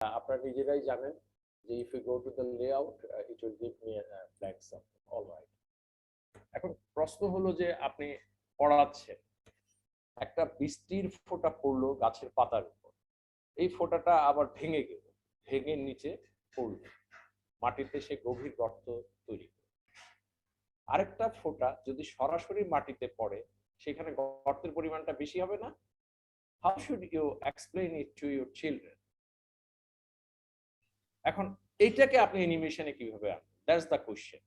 আপনারা নিজেরাই জানেন যে if you go to the layout it will give me a blank something. All right. এখন প্রশ্ন হলো যে আপনি পড়াচ্ছেন, একটা বৃষ্টির ফোঁটা পড়লো গাছের পাতার উপর, এই ফোঁটাটা আবার ভেঙে গেল, ভেঙে নিচে পড়লো, মাটিতে সে গভীর গর্ত তৈরি করে। আরেকটা ফোঁটা যদি সরাসরি মাটিতে পড়ে, সেখানে গর্তের পরিমাণটা বেশি হবে না? How should you explain it to your children? এখন এইটাকে আপনি অ্যানিমেশনে কিভাবে আনবেন? That's the question.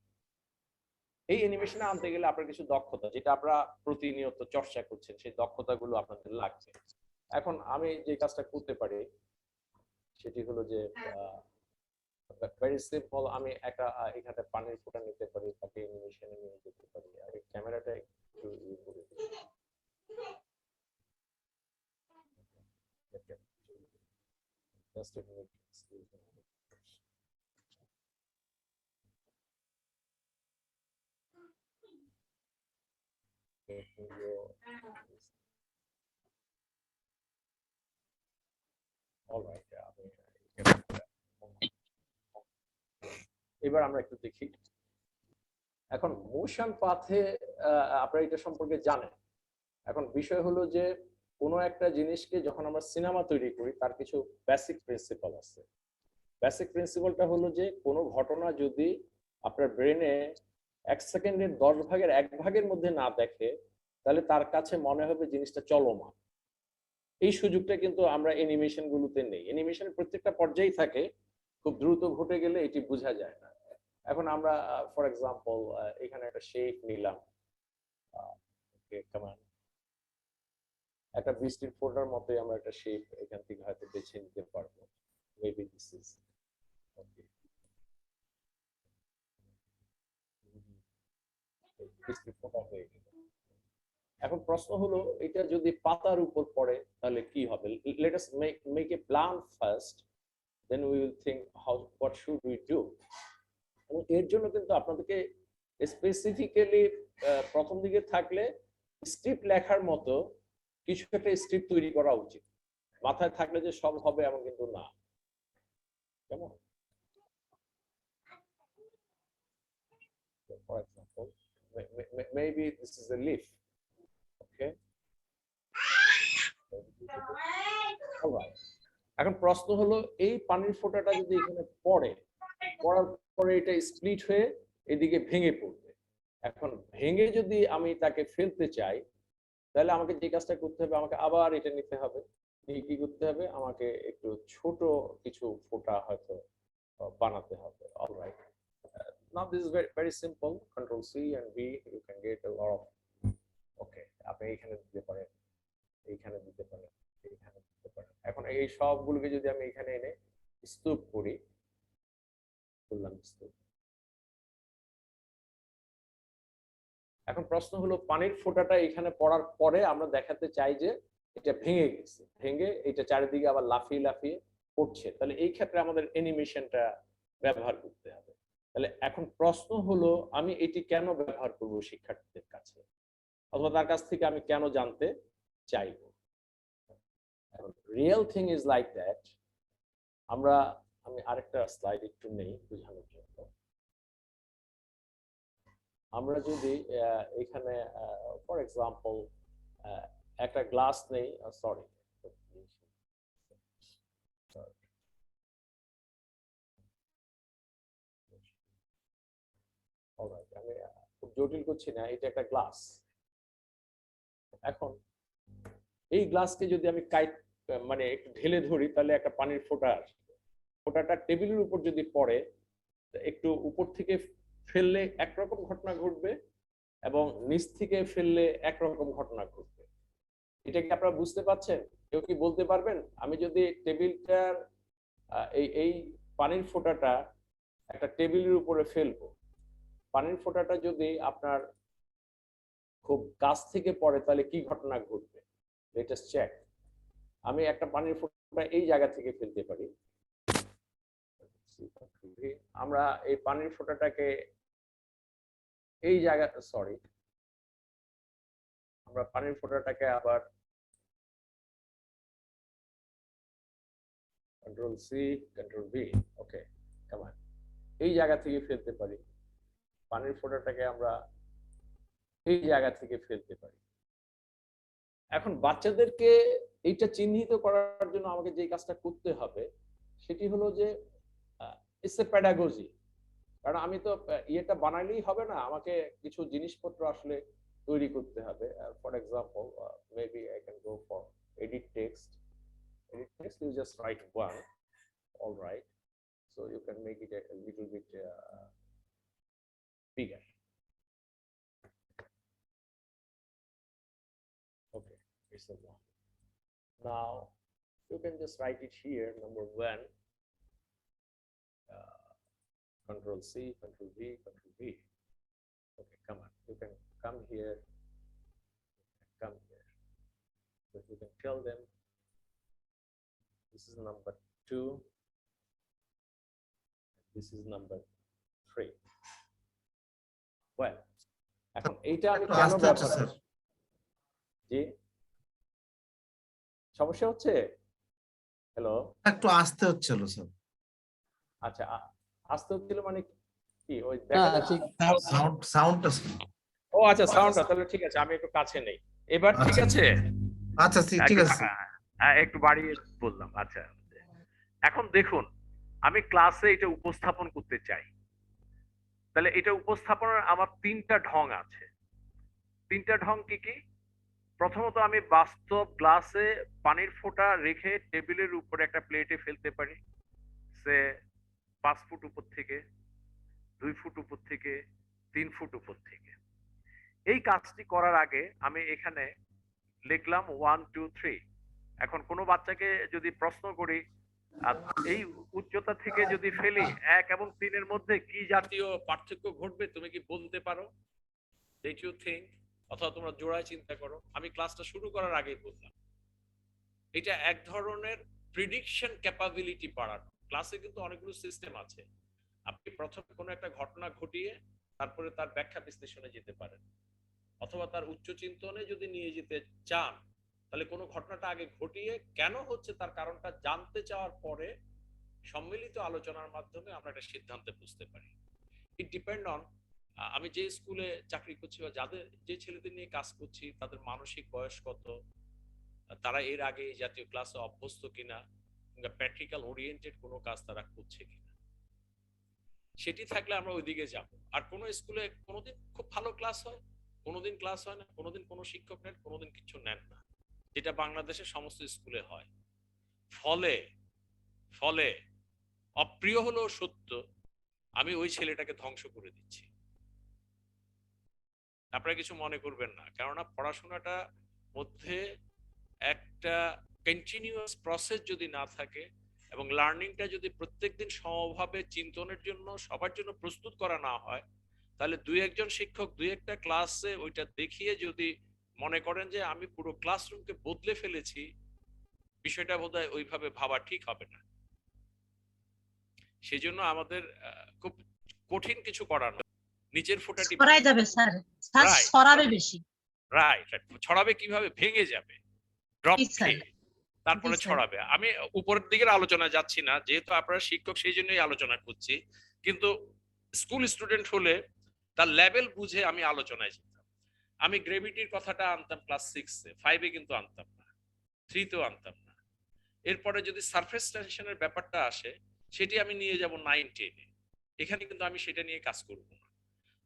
এই অ্যানিমেশনে আনতে গেলে আপনার কিছু দক্ষতা, যেটা আপনারা প্রতিনিয়ত চর্চা করছেন, সেই দক্ষতাগুলো আপনাদের লাগছে। এখন আমি যে কাজটা করতে পারি সেটি হলো যে ভেরি সিম্পল, আমি একটা এখানে পানির ফোঁটা নিতে পারি, তাকে অ্যানিমেশনে নিয়ে যেতে পারি, আর এই ক্যামেরাটা একটু ইয়ে করে দিই। Just a minute, excuse me. এবার আমরা একটু দেখি। এখন মোশন পাথে আপনারা এটা সম্পর্কে জানেন। এখন বিষয় হলো যে কোনো একটা জিনিসকে যখন আমরা সিনেমা তৈরি করি, তার কিছু বেসিক প্রিন্সিপাল আছে। বেসিক প্রিন্সিপালটা হলো যে কোনো ঘটনা যদি আপনার ব্রেনে 1 সেকেন্ডের 10 ভাগের 1 ভাগের মধ্যে না দেখে, তাহলে তার কাছে মনে হবে জিনিসটা চলমান। এই সুযোগটা কিন্তু আমরা অ্যানিমেশন গুলোতে নেই। অ্যানিমেশনের প্রত্যেকটা পর্যায়ে থাকে, খুব দ্রুত ঘটে গেলে এটি বোঝা যায় না। এখন আমরা ফর এক্সাম্পল এখানে একটা শেপ নিলাম, একটা বৃষ্টির ফোঁটার মতোই আমরা একটা শেপ এখান থেকে হয়তো বেছে নিতে পারবো। Maybe this is okay. বৃষ্টির ফোঁটা হয়ে গেল। এখন প্রশ্ন হলো এটা যদি পাতার উপর পড়ে তাহলে কি হবে? Let us make a plan first, then we will think how what should we do. এবং এর জন্য কিন্তু আপনাদেরকে স্পেসিফিক্যালি প্রথম দিকে থাকলে স্ক্রিপ্ট লেখার মতো কিছু একটা স্ক্রিপ্ট তৈরি করা উচিত। মাথায় থাকলে যে সব হবে এমন কিন্তু না। কেমন? For example, maybe this is a leaf. Okay. Alright. এখন প্রশ্ন হলো এই পানির ফোঁটাটা যদি এখানে পড়ে, পড়ার পরে এটা স্প্লিট হয়ে এদিকে ভেঙে পড়বে। এখন ভেঙে যদি আমি তাকে ফেলতে চাই, তাহলে আমাকে যে কাজটা করতে হবে, আমাকে আবার এটা নিতে হবে। কি করতে হবে? আমাকে একটু ছোট কিছু ফোঁটা হয়তো বানাতে হবে। Alright. Now this is very simple. Control C and V, you can get a lot of. Okay, আপনি এখানে দিতে পারেন, এইখানে দিতে পারেন, এইখানে দিতে পারেন। এখন এই সবগুলোকে যদি আমি এখানে এনে স্তূপ করি, বললাম স্তূপ। এখন প্রশ্ন হলো পানির ফোঁটাটা এখানে পড়ার পরে আমরা দেখাতে চাই যে এটা ভেঙে গেছে, ভেঙে এটা চারিদিকে আবার লাফিয়ে লাফিয়ে পড়ছে, তাহলে এই ক্ষেত্রে আমাদের অ্যানিমেশনটা ব্যবহার করতে হবে। তাহলে এখন প্রশ্ন হলো আমি এটি কেন ব্যবহার করব শিক্ষার্থীদের কাছে, অথবা তার কাছ থেকে আমি কেন জানতে চাইব? Real thing is like that. আমি আরেকটা স্লাইড একটু নেই বোঝানোর জন্য। আমরা যদি এখানে ফর এক্সাম্পল একটা গ্লাস নেই, সরি আমি খুব জটিল করছি না, এটা একটা গ্লাস। এখন এই গ্লাসকে যদি আমি মানে একটু ঢেলে ধরি, তাহলে একটা পানির ফোঁটা আসবে। ফোঁটাটা টেবিলের উপর যদি পড়ে, একটু উপর থেকে ফেললে একরকম ঘটনা ঘটবে, এবং নিচ থেকে ফেললে একরকম ঘটনা ঘটবে। এটা কি আপনারা বুঝতে পারছেন? কেউ কি বলতে পারবেন? আমি যদি টেবিলটার এই পানির ফোঁটাটা একটা টেবিলের উপরে ফেলবো, পানির ফোঁটাটা যদি আপনার খুব কাছ থেকে পড়ে, তাহলে কি ঘটনা ঘটবে? Let us check. আমি একটা পানির ফোঁটা এই জায়গা থেকে ফেলতে পারি। আমরা এই পানির ফোঁটাটাকে এই জায়গা, সরি, আমরা পানির ফোঁটাটাকে আবার control C, control V. Okay, come on. এই জায়গা থেকে ফেলতে পারি, পানির ফোঁটাটাকে আমরা এই জায়গা থেকে ফেলতে পারি। এখন বাচ্চাদেরকে এইটা চিহ্নিত করার জন্য আমাকে যে কাজটা করতে হবে সেটি হলো যে ইটস এ প্যাডাগজি। কারণ আমি তো ইয়েটা বানাইলেই হবে না, আমাকে কিছু জিনিসপত্র আসলে তৈরি করতে হবে। For example, maybe I can go for edit text. Edit text, you just write one, all right. So you can make it a little bit bigger. Okay, it's a one. Now you can just write it here, number one. Control C, Control V, Control V. Okay, come on. You can come here, come here. So you can tell them this is number 2, this is number 3. Well, এখন এইটা আমি কেন ব্যবহার করব? জি, সমস্যা হচ্ছে? Hello, একটু আসতে হচ্ছিল স্যার। আচ্ছা, আসতে হচ্ছিল মানে কি? ওই দেখা যাচ্ছে সাউন্ডটা। ও আচ্ছা, সাউন্ডটা তাহলে ঠিক আছে, আমি একটু কাছে নেই। এবার ঠিক আছে? আচ্ছা ঠিক আছে। একটু বাড়িয়ে বললাম। আচ্ছা, এখন দেখুন, আমি ক্লাসে এটা উপস্থাপন করতে চাই, তাহলে এটা উপস্থাপনের আমার 3টা ঢং আছে। 3টা ঢং কি কি? প্রথমত আমি বাস্তব গ্লাসে পানির ফোঁটা রেখে টেবিলের উপরে একটা প্লেটে ফেলতে পারি, সে 5 ফুট উপর থেকে, 2 ফুট উপর থেকে, 3 ফুট উপর থেকে। এই কাজটি করার আগে আমি এখানে লিখলাম 1 2 3। এখন কোনো বাচ্চাকে যদি প্রশ্ন করি এই উচ্চতা থেকে যদি ফেলি 1 এবং 3 এর মধ্যে কি জাতীয় পার্থক্য ঘটবে তুমি কি বলতে পারো? Did you think? অথবা তোমরা জোড়ায় চিন্তা করো। আমি ক্লাসটা শুরু করার আগেই বললাম এটা এক ধরনের প্রিডিকশন ক্যাপাবিলিটি বাড়ানো। ক্লাসে কিন্তু অনেকগুলো সিস্টেম আছে। আপনি প্রথমে কোনো একটা ঘটনা ঘটিয়ে তারপরে তার ব্যাখ্যা বিশ্লেষণে যেতে পারেন, অথবা তার উচ্চ চিন্তনে যদি নিয়ে যেতে চান তাহলে কোনো ঘটনাটা আগে ঘটিয়ে কেন হচ্ছে তার কারণটা জানতে চাওয়ার পরে সম্মিলিত আলোচনার মাধ্যমে আমরা একটা সিদ্ধান্তে বুঝতে পারি। ইট ডিপেন্ড অন আমি যে স্কুলে চাকরি করছি বা যাদের যে ছেলেদের নিয়ে কাজ করছি তাদের মানসিক বয়স কত, তারা এর আগে এই জাতীয় ক্লাসে অভ্যস্ত কিনা, কিংবা প্র্যাকটিক্যাল ওরিয়েন্টেড কোনো কাজ তারা করছে কিনা, সেটি থাকলে আমরা ওইদিকে যাব। আর কোনো স্কুলে কোনোদিন খুব ভালো ক্লাস হয়, কোনোদিন ক্লাস হয় না, কোনোদিন কোনো শিক্ষক নেন, কোনোদিন কিছু নেন না, যেটা বাংলাদেশের সমস্ত স্কুলে হয়। ফলে ফলে অপ্রিয় হলেও সত্য, আমি ওই ছেলেটাকে ধ্বংস করে দিচ্ছি। আপনারা কিছু মনে করবেন না, কেননা পড়াশোনাটা মধ্যে একটা কন্টিনিউয়াস প্রসেস যদি না থাকে এবং লার্নিংটা যদি প্রত্যেকদিন সমভাবে চিন্তনের জন্য সবার জন্য প্রস্তুত করা না হয়, তাহলে 2-1 শিক্ষক 2-1টা ক্লাসে ওইটা দেখিয়ে যদি মনে করেন যে আমি পুরো ক্লাসরুমকে বদলে ফেলেছি, বিষয়টা বোধহয় ওইভাবে ভাবা ঠিক হবে না। সেই জন্য আমাদের খুব কঠিন কিছু করার নয়, নিচের ফোঁটাটি ছড়াই যাবে স্যার, ছড়াবে বেশি। রাইট, ছড়াবে কিভাবে? ভেঙে যাবে, ড্রপ খেয়ে তারপরে ছড়াবে। আমি উপরের দিকের আলোচনা যাচ্ছি না, যেহেতু আপনারা শিক্ষক সেই জন্যই আলোচনা করছি, কিন্তু স্কুল স্টুডেন্ট হলে তার লেভেল বুঝে আমি আলোচনায় যেতাম। আমি গ্রেভিটির কথাটা আনতাম ক্লাস 6-এ, 5-এ কিন্তু আনতাম না, 3-তেও আনতাম না। এরপরে যদি সারফেস টেনশনের ব্যাপারটা আসে সেটি আমি নিয়ে যাব 9-10-এ, এখানে কিন্তু আমি সেটা নিয়ে কাজ করব না।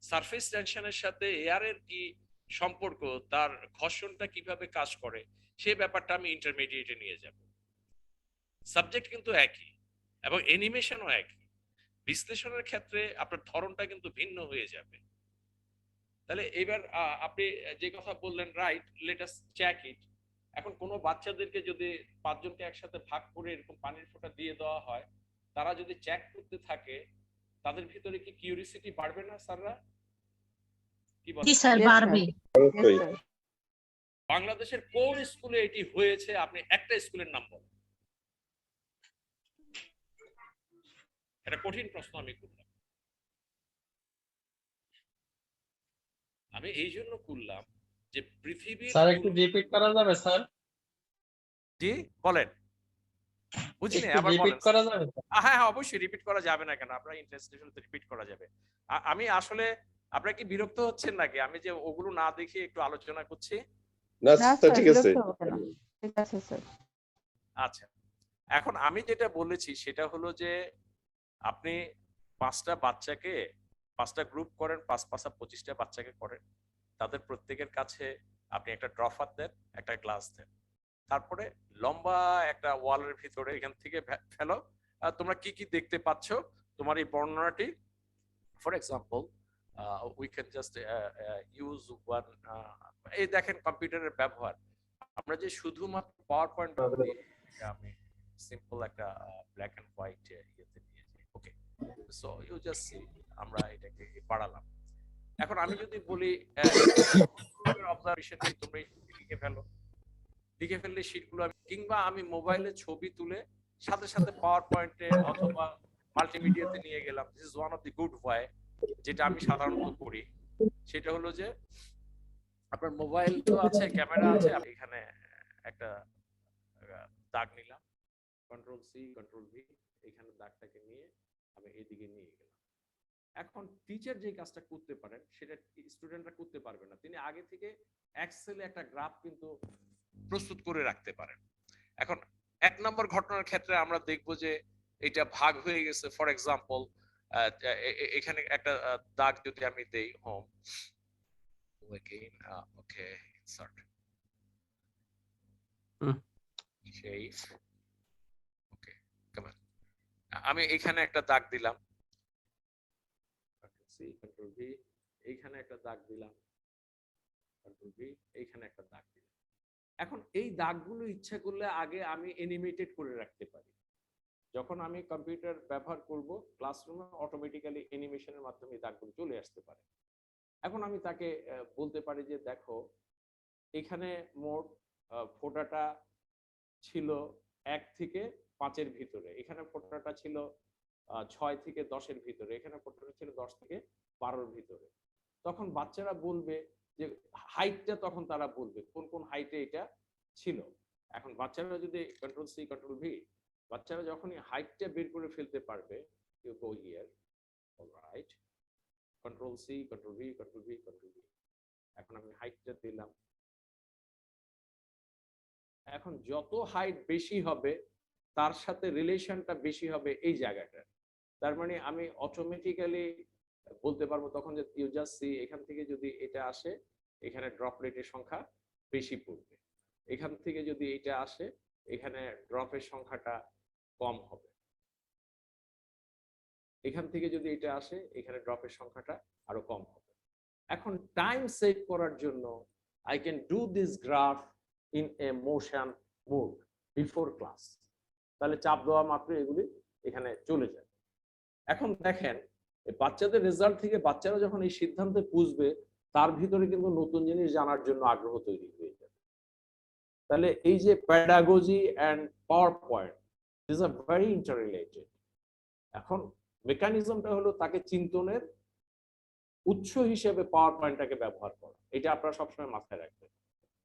সারফেস টেনশনের সাথে এয়ারের কি সম্পর্ক, তার ঘর্ষণটা কিভাবে কাজ করে, সেই ব্যাপারটা আমি ইন্টারমিডিয়েটে নিয়ে যাব। সাবজেক্ট কিন্তু একই এবং অ্যানিমেশনও একই, বিশ্লেষণের ক্ষেত্রে আপনার ধরনটা কিন্তু ভিন্ন হয়ে যাবে। তাহলে এবার আপনি যে কথা বললেন, right, let us check it. এখন কোনো বাচ্চাদেরকে যদি 5 জনকে একসাথে ভাগ করে এরকম পানির ফোঁটা দিয়ে দেওয়া হয়, তারা যদি চেক করতে থাকে তাদের ভিতরে কি কিউরিসিটি বাড়বে না স্যাররা? কি বলেন? জি স্যার, বাড়বে। বাংলাদেশের কোন স্কুলে এটি হয়েছে? আপনি একটা স্কুলের নাম বলেন। এটা কঠিন প্রশ্ন আমি করলাম। আমি এই জন্য করলাম যে পৃথিবীর, স্যার একটু রিপিট করা যাবে স্যার? জি বলেন বুঝিনি, একটু আবার রিপিট বলেন। করা যাবে? হ্যাঁ হ্যাঁ, অবশ্যই রিপিট করা যাবে না কেন, আপনার ইন্টারেস্টেড হলে রিপিট করা যাবে। আমি আসলে আপনারা কি বিরক্ত হচ্ছেন নাকি আমি যে ওগুলো না দেখে একটু আলোচনা করছি? না না স্যার, স্যার ঠিক আছে। বিরক্ত হবো কেন? ঠিক আছে স্যার। আচ্ছা, এখন আমি যেটা বলেছি সেটা হলো যে আপনি 5টা বাচ্চাকে 5টা গ্রুপ করেন, 5-5-25টা বাচ্চাকে করেন, তাদের প্রত্যেকের কাছে আপনি একটা ড্রপার দেন, একটা গ্লাস দেন, তারপরে লম্বা একটা ওয়ালের ভিতরে এখান থেকে ফেলো, তোমরা কি কি দেখতে পাচ্ছ তোমার এই বর্ণনাটি। For example we can just use one, এই দেখেন কম্পিউটারের ব্যবহার, আমরা যে শুধুমাত্র পাওয়ার পয়েন্ট আমি সিম্পল একটা ব্ল্যাক এন্ড হোয়াইট ইয়েতে নিয়েছি। Okay, so you just see, আমরা এটাকে বাড়ালাম। এখন আমি যদি বলি অবজারভেশন তোমরা লিখে ফেলো, লিখে ফেললে শীটগুলো কিংবা আমি মোবাইলে ছবি তুলে সাথে সাথে পাওয়ার পয়েন্টে অথবা মাল্টিমিডিয়াতে নিয়ে গেলাম। This is one of the good way, যেটা আমি সাধারণত করি। সেটা হলো যে আপনার মোবাইল তো আছে, ক্যামেরা আছে, এখানে একটা দাগ নিলাম, কন্ট্রোল সি কন্ট্রোল ভি, এখানে দাগটাকে নিয়ে আমি এইদিকে নিয়ে গেলাম। এখন টিচার যে কাজটা করতে পারেন সেটা স্টুডেন্টরা করতে পারবে না, তিনি আগে থেকে এক্সেলে একটা গ্রাফ কিন্তু প্রস্তুত করে রাখতে পারেন। এখন 1 নম্বর ঘটনার ক্ষেত্রে আমরা দেখব যে এটা ভাগ হয়ে গেছে। ফর এক্সাম্পল এখানে একটা দাগ যদি আমি দেই, home again, okay, insert shape, okay, come on, আমি এখানে একটা দাগ দিলাম, কন্ট্রোল সি কন্ট্রোল ভি, এইখানে একটা দাগ দিলাম, কন্ট্রোল ভি, এইখানে একটা দাগ দিলাম। এখন এই দাগগুলো ইচ্ছা করলে আগে আমি অ্যানিমেটেড করে রাখতে পারি। যখন আমি কম্পিউটার ব্যবহার করব ক্লাসরুমে, অটোমেটিক্যালি অ্যানিমেশনের মাধ্যমে দাগগুলো চলে আসতে পারে। এখন আমি তাকে বলতে পারি যে দেখো এখানে মোট ফোঁটাটা ছিল 1 থেকে 5-এর ভিতরে, এখানে ফোঁটাটা ছিল 6 থেকে 10-এর ভিতরে, এখানে ফোঁটাটা ছিল 10 থেকে 12-এর ভিতরে। তখন বাচ্চারা বলবে যে হাইটটা, তখন তারা বলবে কোন কোন হাইটে এটা ছিল। এখন বাচ্চারা যদি কন্ট্রোল সি কন্ট্রোল ভি, বাচ্চারা যখনই হাইটটা বের করে ফেলতে পারবে, you go here, alright, control C control V control V control V, এখন আমি হাইটটা দিলাম। এখন যত হাইট বেশি হবে তার সাথে রিলেশনটা বেশি হবে এই জায়গাটা, তার মানে আমি অটোমেটিক্যালি বলতে পারবো তখন যে ইউ জাস্ট সি, এখান থেকে যদি এটা আসে এখানে ড্রপ রেটের সংখ্যা বেশি পড়বে, এখান থেকে যদি এটা আসে এখানে ড্রপের সংখ্যাটা কম হবে, এখান থেকে যদি এটা আসে এখানে ড্রপের সংখ্যাটা আরো কম হবে। এখন টাইম সেভ করার জন্য I can do this graph in a motion mode before class, তাহলে চাপ দেওয়া মাত্র এগুলি এখানে চলে যায়। এখন দেখেন বাচ্চাদের রেজাল্ট থেকে বাচ্চারা যখন এই সিদ্ধান্তে পুষবে, তার ভিতরে কিন্তু নতুন জিনিস জানার জন্য আগ্রহ তৈরি হয়ে যাবে। তাহলে এই যে pedagogy and power point, this are very interrelated. এখন মেকানিজমটা হলো তাকে চিন্তনের উৎস হিসেবে পাওয়ার পয়েন্টটাকে ব্যবহার করা, এটা আপনারা সবসময় মাথায় রাখবেন।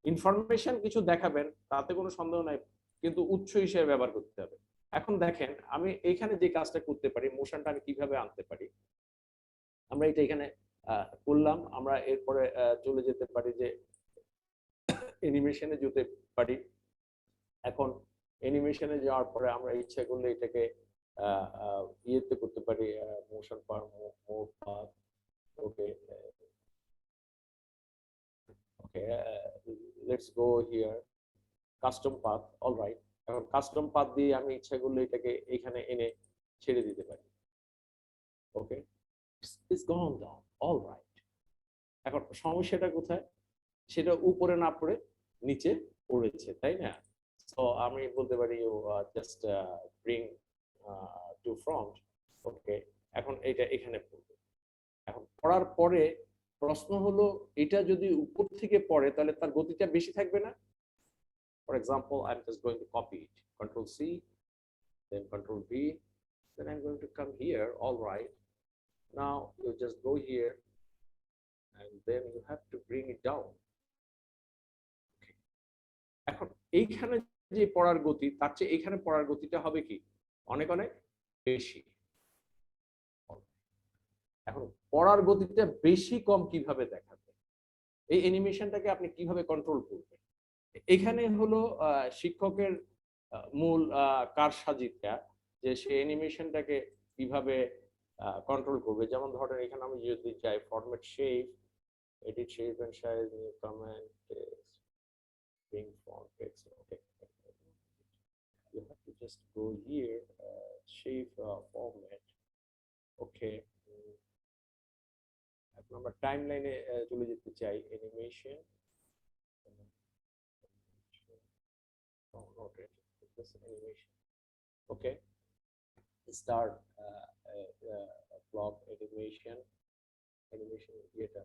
ইনফরমেশন কিছু দেখাবেন তাতে কোনো সন্দেহ নাই, কিন্তু উৎস হিসেবে ব্যবহার করতে হবে। এখন দেখেন আমি এখানে যে কাজটা করতে পারি, মোশনটা আমি কিভাবে আনতে পারি, আমরা এটা এখানে করলাম, আমরা এরপরে চলে যেতে পারি যে অ্যানিমেশনে যেতে পারি। এখন অ্যানিমেশনে যাওয়ার পরে আমরা ইচ্ছা করলে এটাকে ইয়েতে করতে পারি, motion per mode path, okay okay, let's go here, custom path, alright. এখন কাস্টম পাথ দিয়ে আমি ইচ্ছা করলে এটাকে এখানে এনে ছেড়ে দিতে পারি, ওকে, ইটস গন ডাউন, অলরাইট। এখন সমস্যাটা কোথায়, সেটা উপরে না পড়ে নিচে পড়েছে, তাই না? সো আমি বলতে পারি you just bring to front, okay, এখন এটা এখানে পড়বে। এখন পড়ার পরে প্রশ্ন হলো এটা যদি উপর থেকে পড়ে তাহলে তার গতিটা বেশি থাকবে না? For example, I'm just going to copy it. Control C, then Control V, then I'm going to come here. All right. Now you just go here, and then you have to bring it down. Okay. এখন এইখানে যে পড়ার গতি তার চেয়ে এখানে পড়ার গতিটা হবে কি অনেক অনেক বেশি। এখন পড়ার গতিটা বেশি কম কিভাবে দেখাবে, এই অ্যানিমেশনটাকে আপনি কিভাবে কন্ট্রোল করবেন? এখানে হলো শিক্ষকের মূল কারসাজিটা, যে সে অ্যানিমেশনটাকে কিভাবে কন্ট্রোল করবে। যেমন ধরেন এখানে আমি যদি চাই format shape, edit shape and size, new comment, text, bring font text, okay. You have to just go here, shape format, okay. এখন আমরা টাইমলাইনে চলে যেতে চাই, animation, animation, okay. Start block animation এটা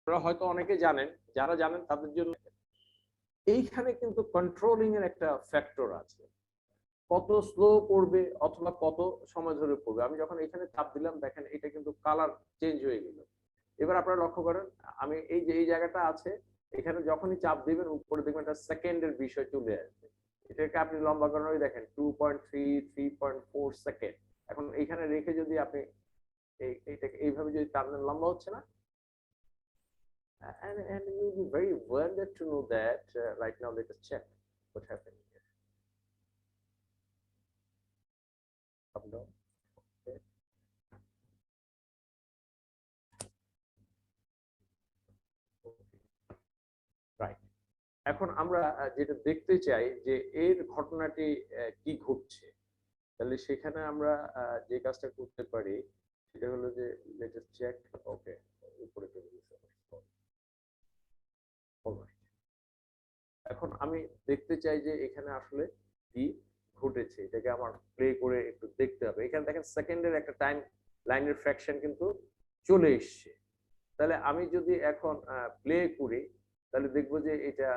আপনারা হয়তো অনেকে জানেন, যারা জানেন তাদের জন্য এইখানে কিন্তু কন্ট্রোলিং এর একটা ফ্যাক্টর আছে, কত স্লো পড়বে অথবা কত সময় ধরে পড়বে। আমি যখন এখানে চাপ দিলাম দেখেন এটা কিন্তু কালার চেঞ্জ হয়ে গেল। এবার আপনারা লক্ষ্য করেন আমি এই যে এই জায়গাটা আছে এখানে যখনই চাপ দিবেন উপরে দেখবেন একটা সেকেন্ডের বিষয় চলে আসবে। এটাকে আপনি লম্বা করেন দেখেন 2.3 3.4 সেকেন্ড। এখন এইখানে রেখে যদি আপনি এইটাকে এইভাবে যদি টানেন লম্বা হচ্ছে না। And you will be very wondered to know that right now let us check what happened here. Up down. Okay. Right. এখন আমরা যেটা দেখতে চাই যে এর ঘটনাটি কি ঘটছে, তাহলে সেখানে আমরা যে কাজটা করতে পারি সেটা হলো যে let us check. ওকে, উপরে চলে গেছে। এখন আমি দেখতে চাই যে এখানে আসলে কি ঘটেছে, এটাকে আমার প্লে করে একটু দেখতে হবে। এখানে দেখেন সেকেন্ডের একটা টাইম লাইনের ফ্র্যাকশন কিন্তু চলে এসছে। তাহলে আমি যদি এখন প্লে করি তাহলে দেখবো যে এটা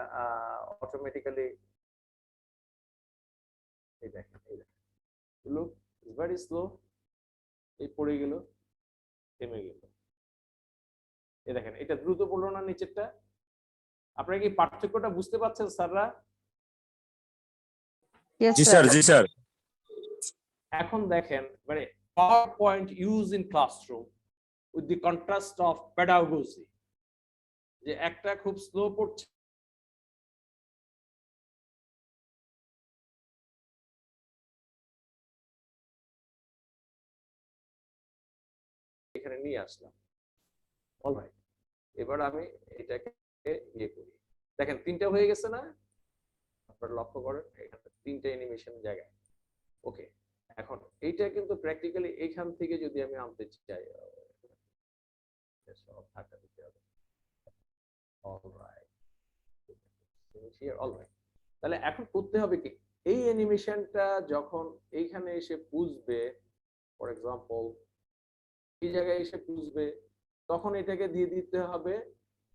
অটোমেটিক্যালি এই দেখেন লুক ভেরি স্লো, এই পড়ে গেল, থেমে গেল। এই দেখেন এটা দ্রুত পড়লো না নিচেরটা। আপনারা কি পার্থক্যটা বুঝতে পারছেন স্যাররা? Yes, জি sir. স্যার, জি স্যার। এখন দেখেন মানে PowerPoint used in classroom with the contrast of pedagogy, যে একটা খুব স্লো পড়ছে এখানে নিয়ে আসলাম। অলরাইট, এবার আমি এটাকে ইয়ে করি, দেখেন তিনটা হয়ে গেছে না? আপনারা লক্ষ্য করেন এখানে তিনটা অ্যানিমেশন জায়গায়। ওকে, এখন এইটা কিন্তু প্র্যাকটিক্যালি এখান থেকে যদি আমি আনতে চাই সব ঢাকা দিতে হবে। অলরাইট, অলরাইট, তাহলে এখন করতে হবে কি, এই অ্যানিমেশনটা যখন এইখানে এসে পুষবে, ফর এক্সাম্পল এই জায়গায় এসে পুষবে, তখন এটাকে দিয়ে দিতে হবে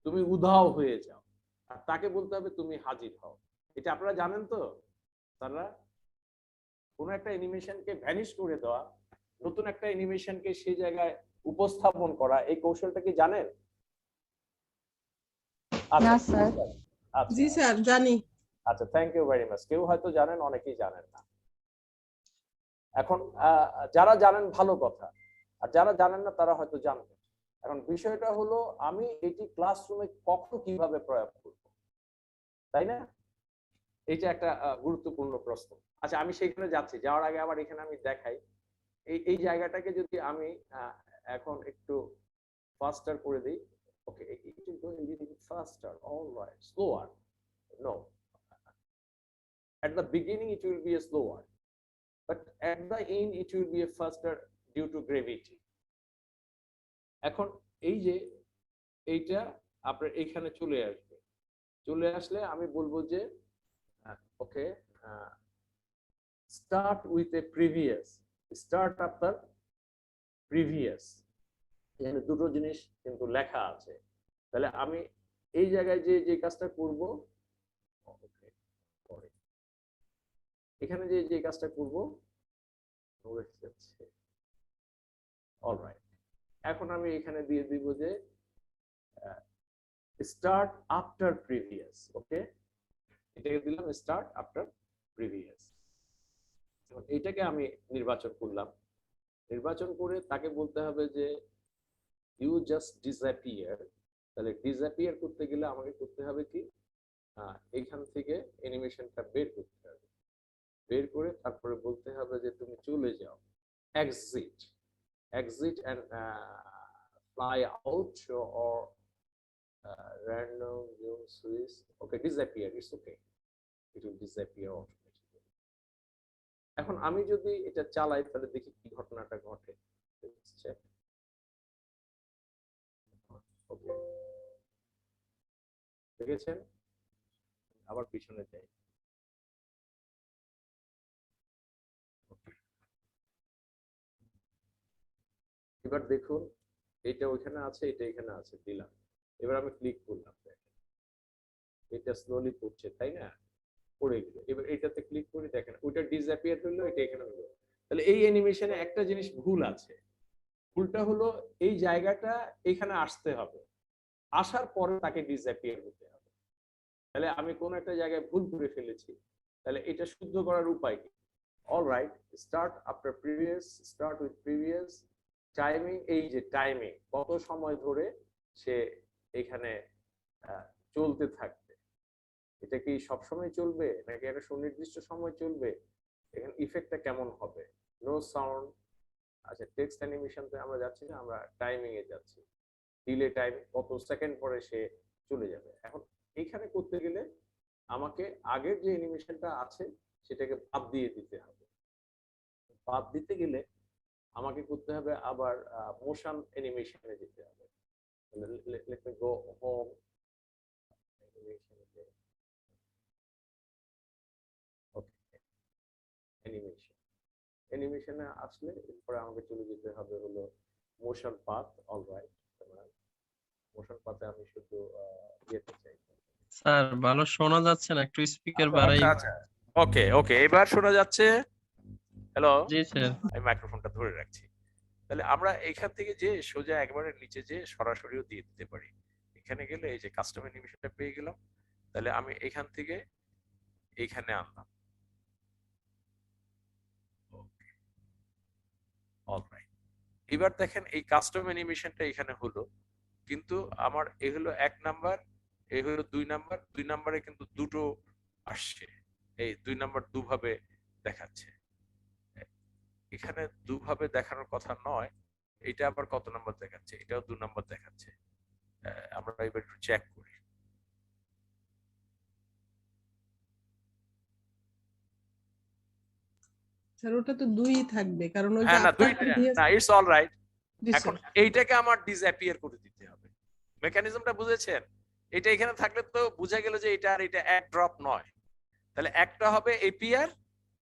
তুমি উধাও হয়ে যাও, আর তাকে বলতে হবে তুমি হাজির হও। এটা আপনারা জানেন তো তারা, কোন একটা অ্যানিমেশনকে ভ্যানিশ করে দেওয়া, নতুন একটা অ্যানিমেশনকে সেই জায়গায় উপস্থাপন করা, এই কৌশলটা কি জানেন? না স্যার। জি স্যার জানি। আচ্ছা, থ্যাংক ইউ ভেরি মাচ। কেউ হয়তো জানেন, অনেকেই জানেন না। এখন যারা জানেন ভালো কথা, আর যারা জানেন না তারা হয়তো জানবেন। এখন বিষয়টা হলো আমি এটি ক্লাসরুমে কখন কিভাবে প্রয়োগ করব, তাই না? এইটা একটা গুরুত্বপূর্ণ প্রশ্ন। আচ্ছা, আমি সেখানে যাচ্ছি, যাওয়ার আগে আবার এখানে আমি দেখাই এই জায়গাটাকে যদি আমি এখন একটু ফাস্টার করে দিই। Okay, it is going little faster, alright, slower, no, at the beginning it will be a slower, but at the end it will be a faster due to gravity. এখন এই যে এইটা আপনার এখানে চলে আসবে, চলে আসলে আমি বলবো যে ওকে, start with a previous, start after previous, এখানে দুটো জিনিস কিন্তু লেখা আছে। তাহলে আমি এই জায়গায় যে কাজটা করব, এখানে যে কাজটা করব রয়ে যাচ্ছে। অলরাইট, এখন আমি এখানে দিয়ে দিব যে স্টার্ট আফটার প্রিভিয়াস। ওকে, এটাকে দিলাম স্টার্ট আফটার প্রিভিয়াস। এইটাকে আমি নির্বাচন করলাম। নির্বাচন করে তাকে বলতে হবে যে ইউ জাস্ট ডিসঅ্যাপিয়ার। তাহলে ডিসঅ্যাপিয়ার করতে গেলে আমাকে করতে হবে কি, এখান থেকে অ্যানিমেশনটা বের করতে হবে। বের করে তারপরে বলতে হবে যে তুমি চলে যাও, exit, exit and fly out or random zoom switch. Okay, disappear, it's okay, it will disappear automatically. এখন আমি যদি এটা চালাই তাহলে দেখি কি ঘটনাটা ঘটে। ওকে, দেখেছেন? আবার পিছনে যাই। এবার দেখুন, এটা ওইখানে আছে, এটা এখানে আছে, দিলাম। এবার আমি ক্লিক করলাম, এটা স্লোলি পড়ছে, তাই না? পড়ে গেল। এবার এটাতে ক্লিক করি, দেখেন ওইটা ডিসঅ্যাপিয়ার হলো, এটা এখানে হলো। তাহলে এই অ্যানিমেশনে একটা জিনিস ভুল আছে। ভুলটা হলো এই জায়গাটা এখানে আসতে হবে, আসার পরে তাকে ডিসঅ্যাপিয়ার হতে হবে। তাহলে আমি কোন একটা জায়গায় ভুল করে ফেলেছি, তাহলে এটা শুদ্ধ করার উপায় কি? Alright, start after previous, start with previous, timing, এই যে টাইমিং কত সময় ধরে সে এখানে চলতে থাকবে, এটা কি সবসময় চলবে নাকি একটা সুনির্দিষ্ট সময় চলবে, এখানে ইফেক্টটা কেমন হবে, নো সাউন্ড। আচ্ছা, টেক্সট অ্যানিমেশনতে আমরা যাচ্ছি না, আমরা টাইমিং এ যাচ্ছি। ডিলে টাইম, কত সেকেন্ড পরে সে চলে যাবে। এখন এখানে করতে গেলে আমাকে আগের যে অ্যানিমেশনটা আছে সেটাকে বাদ দিয়ে দিতে হবে। বাদ দিতে গেলে আমাকে করতে হবে আবার মোশন অ্যানিমেশনে যেতে হবে। Let me go home, animation. অ্যানিমেশনে আসলে এরপরে আমাকে চলে যেতে হবে হলো মোশন পাথ। অলরাইট, মোশন পাথে আমি শুধু যেতে চাই। স্যার ভালো শোনা যাচ্ছে না, একটু স্পিকার আচ্ছা বাড়াই। আচ্ছা, ওকে ওকে, এবার শোনা যাচ্ছে? হ্যালো, জি স্যার। আমি মাইক্রোফোনটা ধরে রাখছি। তাহলে আমরা এখান থেকে যে সোজা একবারে নিচে যে সরাসরিও দিয়ে দিতে পারি। এখানে গেলে এই যে কাস্টম অ্যানিমেশনটা পেয়ে গেলাম। তাহলে আমি এখান থেকে এইখানে আনলাম। ওকে, অলরাইট। এবার দেখেন এই কাস্টম অ্যানিমেশনটা এখানে হলো, কিন্তু আমার এ হলো 1 নাম্বার, এ হলো 2 নাম্বার। 2 নাম্বারে কিন্তু দুটো আসছে, এই 2 নাম্বার দুভাবে দেখাচ্ছে। এখানে দুভাবে দেখানোর কথা নয়, এটা আবার কত নাম্বার দেখাচ্ছে, এটাও 2 নাম্বার দেখাচ্ছে। আমরা এবার একটু চেক করি। স্যার ওটা তো 2ই থাকবে, কারণ ওই যে হ্যাঁ, না আপনার 2 previous- না, ইটস অলরাইট। জি এখন স্যার। এইটাকে আমার ডিসঅ্যাপিয়ার করে দিতে হবে। মেকানিজমটা বুঝেছেন? এটা এখানে থাকলে তো বুঝা গেল যে এটা আর এটা এক ড্রপ নয়। তাহলে একটা হবে এপিয়ার,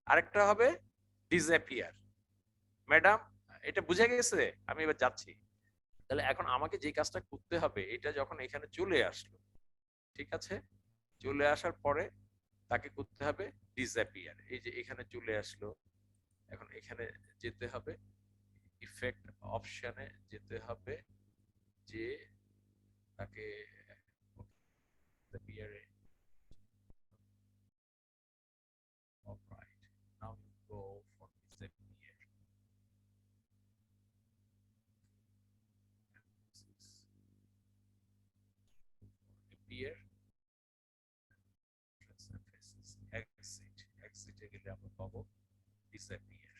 আরেকটা হবে ডিসঅ্যাপিয়ার। ম্যাডাম, এটা বুঝা গেছে? আমি এবার যাচ্ছি। তাহলে এখন আমাকে যে কাজটা করতে হবে, এটা যখন এখানে চলে আসলো, ঠিক আছে, চলে আসার পরে তাকে করতে হবে ডিসঅ্যাপিয়ার। এই যে এখানে চলে আসলো, এখন এখানে যেতে হবে, ইফেক্ট অপশনে যেতে হবে, যে তাকে disappear. All right, now you go for disappear. Appear, surfaces, exit, exit এ গেলে আমরা পাবো disappear,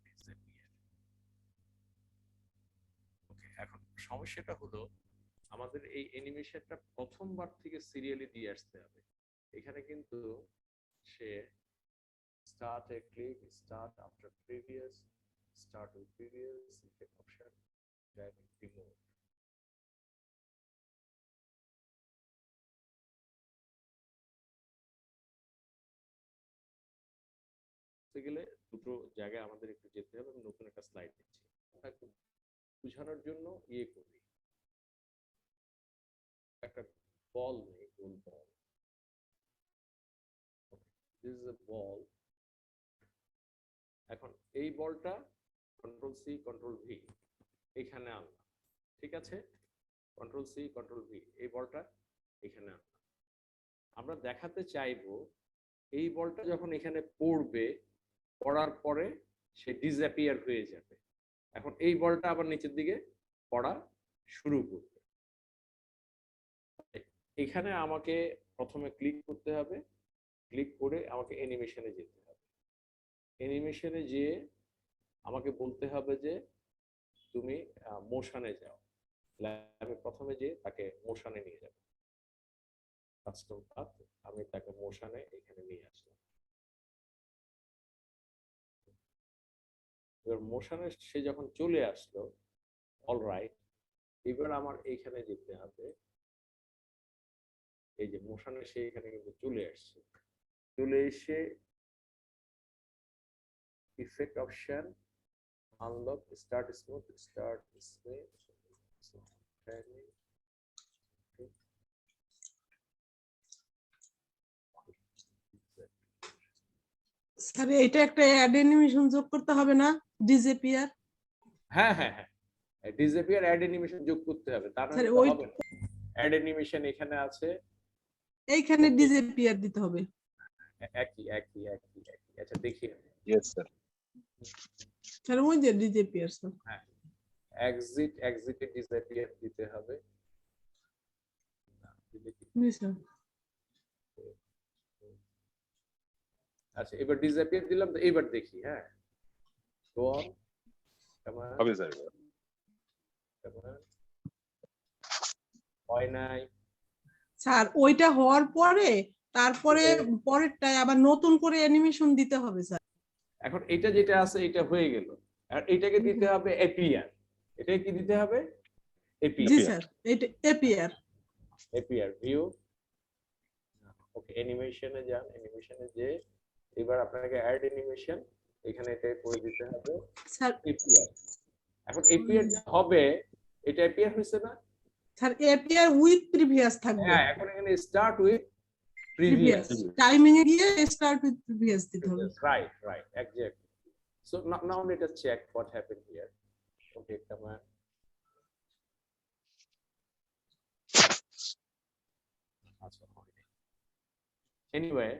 disappear. ওকে, এখন সমস্যাটা হলো আমাদের এই অ্যানিমেশনটা প্রথমবার থেকে সিরিয়ালি দিয়ে আসতে হবে। এখানে কিন্তু সে start a click, start after previous, start with previous, effect option, driving remove. গেলে দুটো জায়গায় আমাদের একটু যেতে হবে, নতুন একটা স্লাইড দিচ্ছি। একটু বুঝানোর জন্য ইয়ে করি, একটা বল নেই, গোল বল। দিস ইজ এ বল। এখন এই বলটা কন্ট্রোল সি কন্ট্রোল ভি এখানে আনলাম, ঠিক আছে? কন্ট্রোল সি কন্ট্রোল ভি এই বলটা এখানে আনলাম। আমরা দেখাতে চাইবো এই বলটা যখন এখানে পড়বে, পড়ার পরে সে ডিসঅ্যাপিয়ার হয়ে যাবে। এখন এই বলটা আবার নিচের দিকে পড়া শুরু করবে। এখানে আমাকে প্রথমে ক্লিক করতে হবে, ক্লিক করে আমাকে অ্যানিমেশনে যেতে হবে। অ্যানিমেশনে যেয়ে আমাকে বলতে হবে যে তুমি মোশনে যাও। আমি প্রথমে যে তাকে মোশনে নিয়ে যাব, কাস্টম পাথ, আমি তাকে মোশনে এখানে নিয়ে আসলাম। এবার মোশনে সে যখন চলে আসলো, অলরাইট, এবার আমার এইখানে যেতে হবে। এই যে মোশনে সে এখানে কিন্তু চলে আসছে, চলে এসে effect option, unlock, start smooth, start smooth, sir এটা একটা অ্যাড অ্যানিমেশন যোগ করতে হবে না, ডিজেপিয়ার? হ্যাঁ হ্যাঁ হ্যাঁ, ডিসঅ্যাপিয়ার অ্যাড অ্যানিমেশন যোগ করতে হবে, তা না স্যার হলে ওই হবে না। অ্যাড অ্যানিমেশন এখানে আছে, এইখানে ডিজেপিয়ার দিতে হবে। একই একই একই একই। আচ্ছা দেখি আমি। Yes, sir. স্যার ওই যে ডিজেপিয়ার স্যার। হ্যাঁ, এক্সিটে ডিসঅ্যাপিয়ার দিতে হবে। জি স্যার। আচ্ছা এবার ডিসঅ্যাপিয়ার দিলাম, তো এবার দেখি। হ্যাঁ, গো অন, কাম অন, হবে স্যার। Come on. হয় নাই। স্যার ওইটা হওয়ার পরে তারপরে পরেরটায় আবার নতুন করে অ্যানিমেশন দিতে হবে স্যার। এখন এটা যেটা আছে এটা হয়ে গেল, আর এটাকে দিতে হবে এপিআর। এটাকে কি দিতে হবে? জি এপিআর। স্যার, এটা এপিআর। এপিআর ভিউ, ওকে, অ্যানিমেশনে যান, অ্যানিমেশনে যে এবার আপনাকে অ্যাড অ্যানিমেশন এখানে এটা করে দিতে হবে স্যার এপিআর। এখন এপিআর হবে, এটা এপিআর হয়েছে না? স্যার এপিআর উইথ প্রিভিয়াস থাকবে। হ্যাঁ, এখন এখানে start with previous previous. Timing এ গিয়ে স্টার্ট উইথ প্রিভিয়াস দিতে হবে। Right, right, exactly. So now let us check what happened here. Okay, come on. Anyway,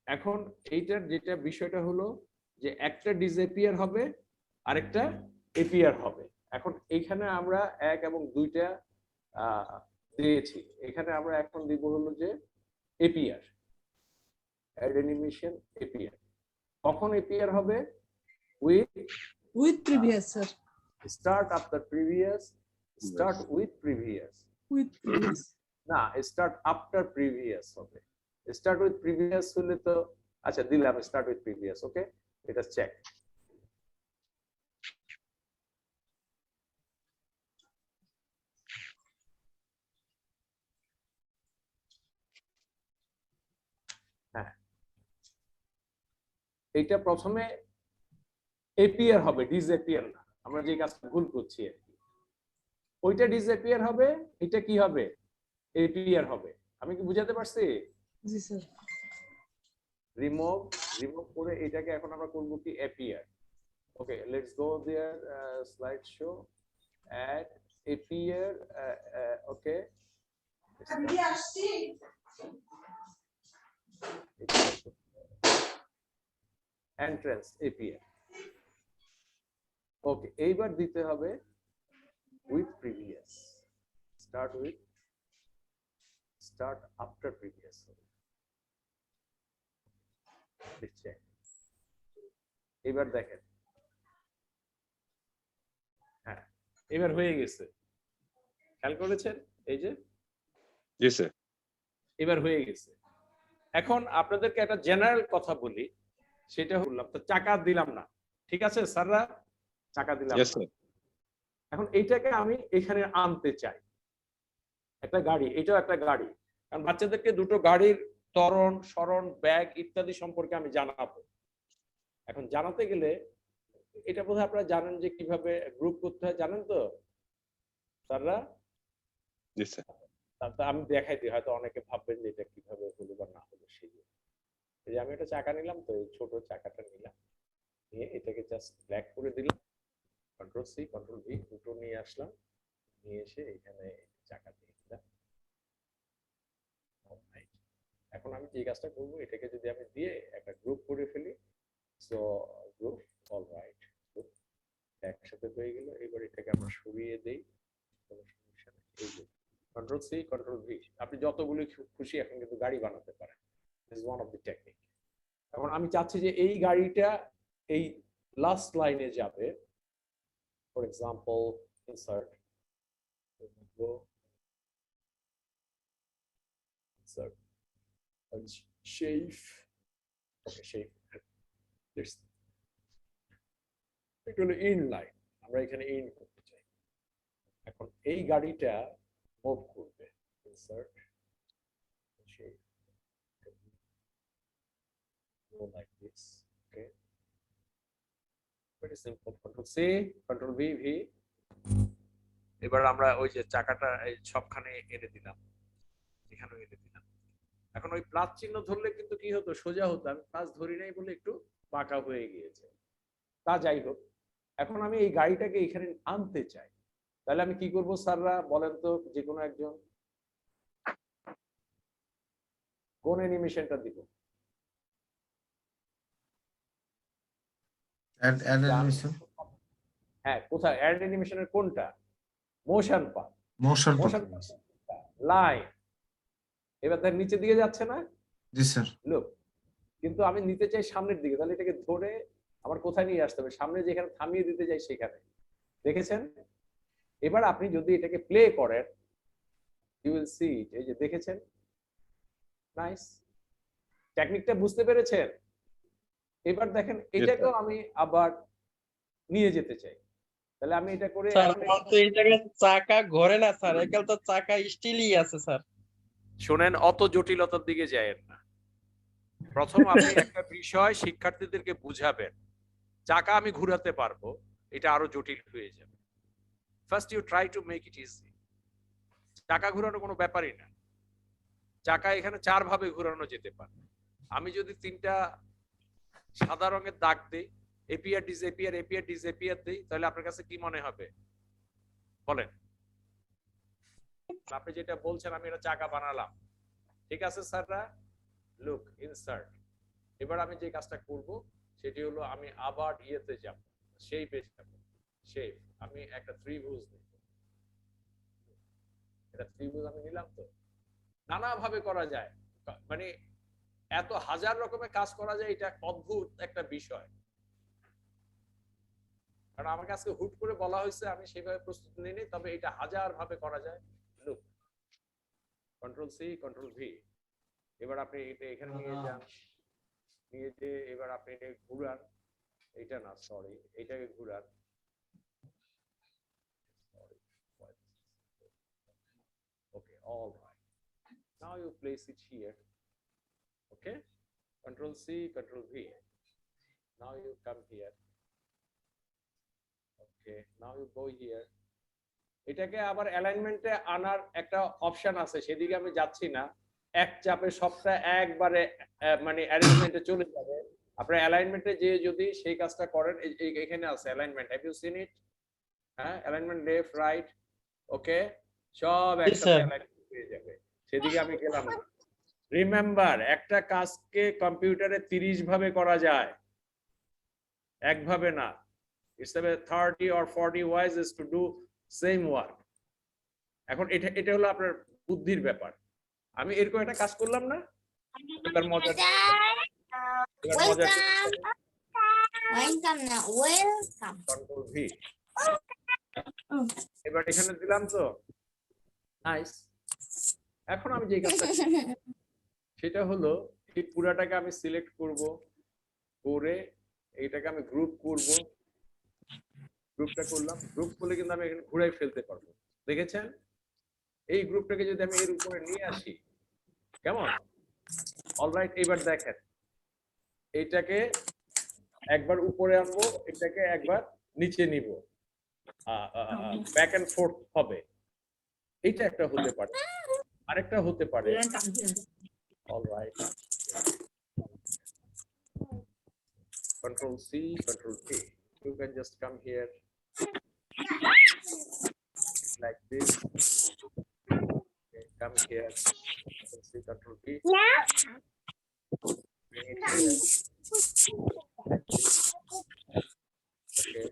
এখন এইটার যেটা বিষয়টা হলো যে একটা ডিসঅ্যাপিয়ার হবে, আরেকটা এপিয়ার হবে। এখন এইখানে আমরা 1 এবং 2টা দিয়েছি, এখানে আমরা এখন দিব হলো যে এপিয়ার, অ্যাড অ্যানিমেশন এপিয়ার। কখন এপিয়ার হবে? With previous sir. Start after previous, start with previous, with previous না স্টার্ট আফটার প্রিভিয়াস হবে। স্টার্ট উইথ প্রিভিয়াস হলে তো আচ্ছা দিলাম স্টার্ট উইথ প্রিভিয়াস। ওকে, এটা চেক। হ্যাঁ, এটা প্রথমে এপিয়ার হবে, ডিসঅ্যাপিয়ার না। আমরা যে কাজটা ভুল করছি আর কি, ওইটা ডিসঅ্যাপিয়ার হবে, এটা কি হবে? এপিয়ার হবে। আমি কি বুঝাতে পারছি? জি স্যার। রিমুভ করে এটাকে এখন আমরা করব কি appear. Okay, let's go there slide show add appear. Okay, আমি আসছি। Entrance appear. ওকে, এইবার দিতে হবে with previous, start with, start after previous. এবার দেখেন, হ্যাঁ এবার হয়ে গেছে, খেয়াল করেছেন? এই যে জি স্যার। এবার হয়ে গেছে। এখন আপনাদেরকে একটা জেনারেল কথা বলি, সেটা বললাম তো চাকা দিলাম না, ঠিক আছে স্যাররা? চাকা দিলাম ইয়েস না। স্যার। এখন এইটাকে আমি এখানে আনতে চাই, একটা গাড়ি, এটাও একটা গাড়ি, কারণ বাচ্চাদেরকে দুটো গাড়ির ত্বরণ, সরণ, ব্যাগ ইত্যাদি সম্পর্কে আমি জানাবো। এখন জানাতে গেলে এটা বোধহয় আপনারা জানেন যে কিভাবে গ্রুপ করতে হয়, জানেন তো স্যাররা? জি স্যার। তা আমি দেখাই দিই, হয়তো অনেকে ভাববেন যে এটা কিভাবে হলো বা না হলো। সেই যে আমি একটা চাকা নিলাম, তো এই ছোট চাকাটা নিলাম, নিয়ে এটাকে জাস্ট ব্ল্যাক করে দিলাম, কন্ট্রোল সি কন্ট্রোল ভি দুটো নিয়ে আসলাম, নিয়ে এসে এখানে চাকা দিয়ে দিলাম। Alright. এখন আমি যে কাজটা করবো, এটাকে যদি আমি দিয়ে একটা গ্রুপ করে ফেলি, সো গ্রুপ অলরাইট একসাথে হয়ে গেল। এবার এটাকে আমরা সরিয়ে দেই, কোনো সমস্যা নেই। এই যে কন্ট্রোল সি কন্ট্রোল ভি, আপনি যতগুলো খুশি এখন কিন্তু গাড়ি বানাতে পারেন। This is one of the technique. এখন আমি চাচ্ছি যে এই গাড়িটা এই লাস্ট লাইনে যাবে। For example insert, insert shape, okay shape, let's এটা হলো ইন লাইন, আমরা এখানে ইন করতে চাই। এখন এই গাড়িটা মুভ করবে, insert shape, go like this, okay, very simple, control C control V V। এবার আমরা ওই যে চাকাটা এই সবখানে এনে দিলাম, এখানেও এনে দিলাম। এখন ওই প্লাস চিহ্ন ধরলে কিন্তু কি হতো, সোজা হতো, আমি প্লাস ধরি নাই বলে একটু বাঁকা হয়ে গিয়েছে। তা যাই হোক, এখন আমি এই গাড়িটাকে এখানে আনতে চাই, তাহলে আমি কি করব স্যাররা বলেন তো, যে কোনো একজন কোন অ্যানিমেশনটা দিব? হ্যাঁ, কোথায় অ্যাড অ্যানিমেশনের কোনটা? Motion path, motion motion line. এবার তার নিচে দিকে যাচ্ছে না? জি স্যার। লুক, কিন্তু আমি নিতে চাই সামনের দিকে, তাহলে এটাকে ধরে আমার কোথায় নিয়ে আসতে হবে? সামনে যেখানে থামিয়ে দিতে যাই সেখানে। দেখেছেন? এবার আপনি যদি এটাকে প্লে করেন, ইউ উইল সি, এই যে দেখেছেন, নাইস। টেকনিকটা বুঝতে পেরেছেন? এবার দেখেন এটাকেও আমি আবার নিয়ে যেতে চাই, তাহলে আমি এটা করে স্যার আমার তো এই জায়গায় চাকা ঘোরে না স্যার, একাল তো চাকা স্টিলই আছে স্যার। শোনেন, অত জটিলতার দিকে যায়েন না। প্রথম আপনি একটা বিষয় শিক্ষার্থীদেরকে বুঝাবেন, চাকা আমি ঘুরাতে পারবো, এটা আরো জটিল হয়ে যাবে। First you try to make it easy. চাকা ঘুরানো কোনো ব্যাপারই না, চাকা এখানে 4 ভাবে ঘুরানো যেতে পারে। আমি যদি 3টা সাদা রঙের দাগ দিই, এপিআর ডিসএপিআর এপিআর ডিসএপিআর দিই, তাহলে আপনার কাছে কি মনে হবে বলেন? আপনি যেটা বলছেন আমি এটা চাকা বানালাম, ঠিক আছে স্যাররা? Look, insert. এবার আমি যে কাজটা করব সেটি হলো আমি আবার ইয়েতে যাব, শেপে যাব। শেপ, আমি একটা ত্রিভুজ নিব। এটা ত্রিভুজ আমি নিলাম। তো নানা ভাবে করা যায়, মানে এত হাজার রকমের কাজ করা যায়, এটা অদ্ভুত একটা বিষয়। কারণ আমাকে আজকে হুট করে বলা হয়েছে, আমি সেভাবে প্রস্তুতি নিইনি, তবে এটা হাজার ভাবে করা যায়। Look, control C control V. এবার আপনি এটা এখানে নিয়ে যান, নিয়ে যে এবার আপনি এটা ঘুরান, এটা না সরি, এটাকে ঘুরান। Okay, all right. Now you place it here. Okay, control C control V. Now you come here. Okay, now you go here. এটাকে আবার অ্যালাইনমেন্টে আনার একটা অপশন আছে, সেদিকে আমি যাচ্ছি না। এক চাপে সবটা একবারে মানে অ্যারেঞ্জমেন্টে চলে যাবে। আপনার অ্যালাইনমেন্টে যে যদি সেই কাজটা করেন, এখানে আছে alignment, have you seen it? হ্যাঁ, অ্যালাইনমেন্ট লেফট রাইট, ওকে, সব একসাথে অ্যালাইনমেন্ট হয়ে যাবে। সেদিকে আমি গেলাম না। রিমেম্বার, একটা কাজকে কম্পিউটারে 30 ভাবে করা যায়, একভাবে না। It's a 30 or 40 ways is to do same work. এখন এটা হলো আপনার বুদ্ধির ব্যাপার। আমি এরকম একটা কাজ করলাম না, এবার মজা, কন্ট্রোল ভি। এবার এখানে দিলাম তো, নাইস। এখন আমি যে কাজটা সেটা হলো এই পুরাটাকে আমি সিলেক্ট করব, করে এইটাকে আমি গ্রুপ করব। গ্রুপটা করলাম, গ্রুপ করলে কিন্তু আমি এখানে ঘুরাই ফেলতে পারবো। দেখেছেন? এই গ্রুপটাকে যদি আমি এর উপরে নিয়ে আসি, কেমন? অলরাইট, এবার দেখেন, এইটাকে একবার উপরে আনবো, এটাকে একবার নিচে নিব, ব্যাক এন্ড ফোর্থ হবে। এইটা একটা হতে পারে, আরেকটা হতে পারে। Alright, Control C, Control K. You can just come here like this. Okay, come here. Control C, Control K. Bring it here. Like this. Okay.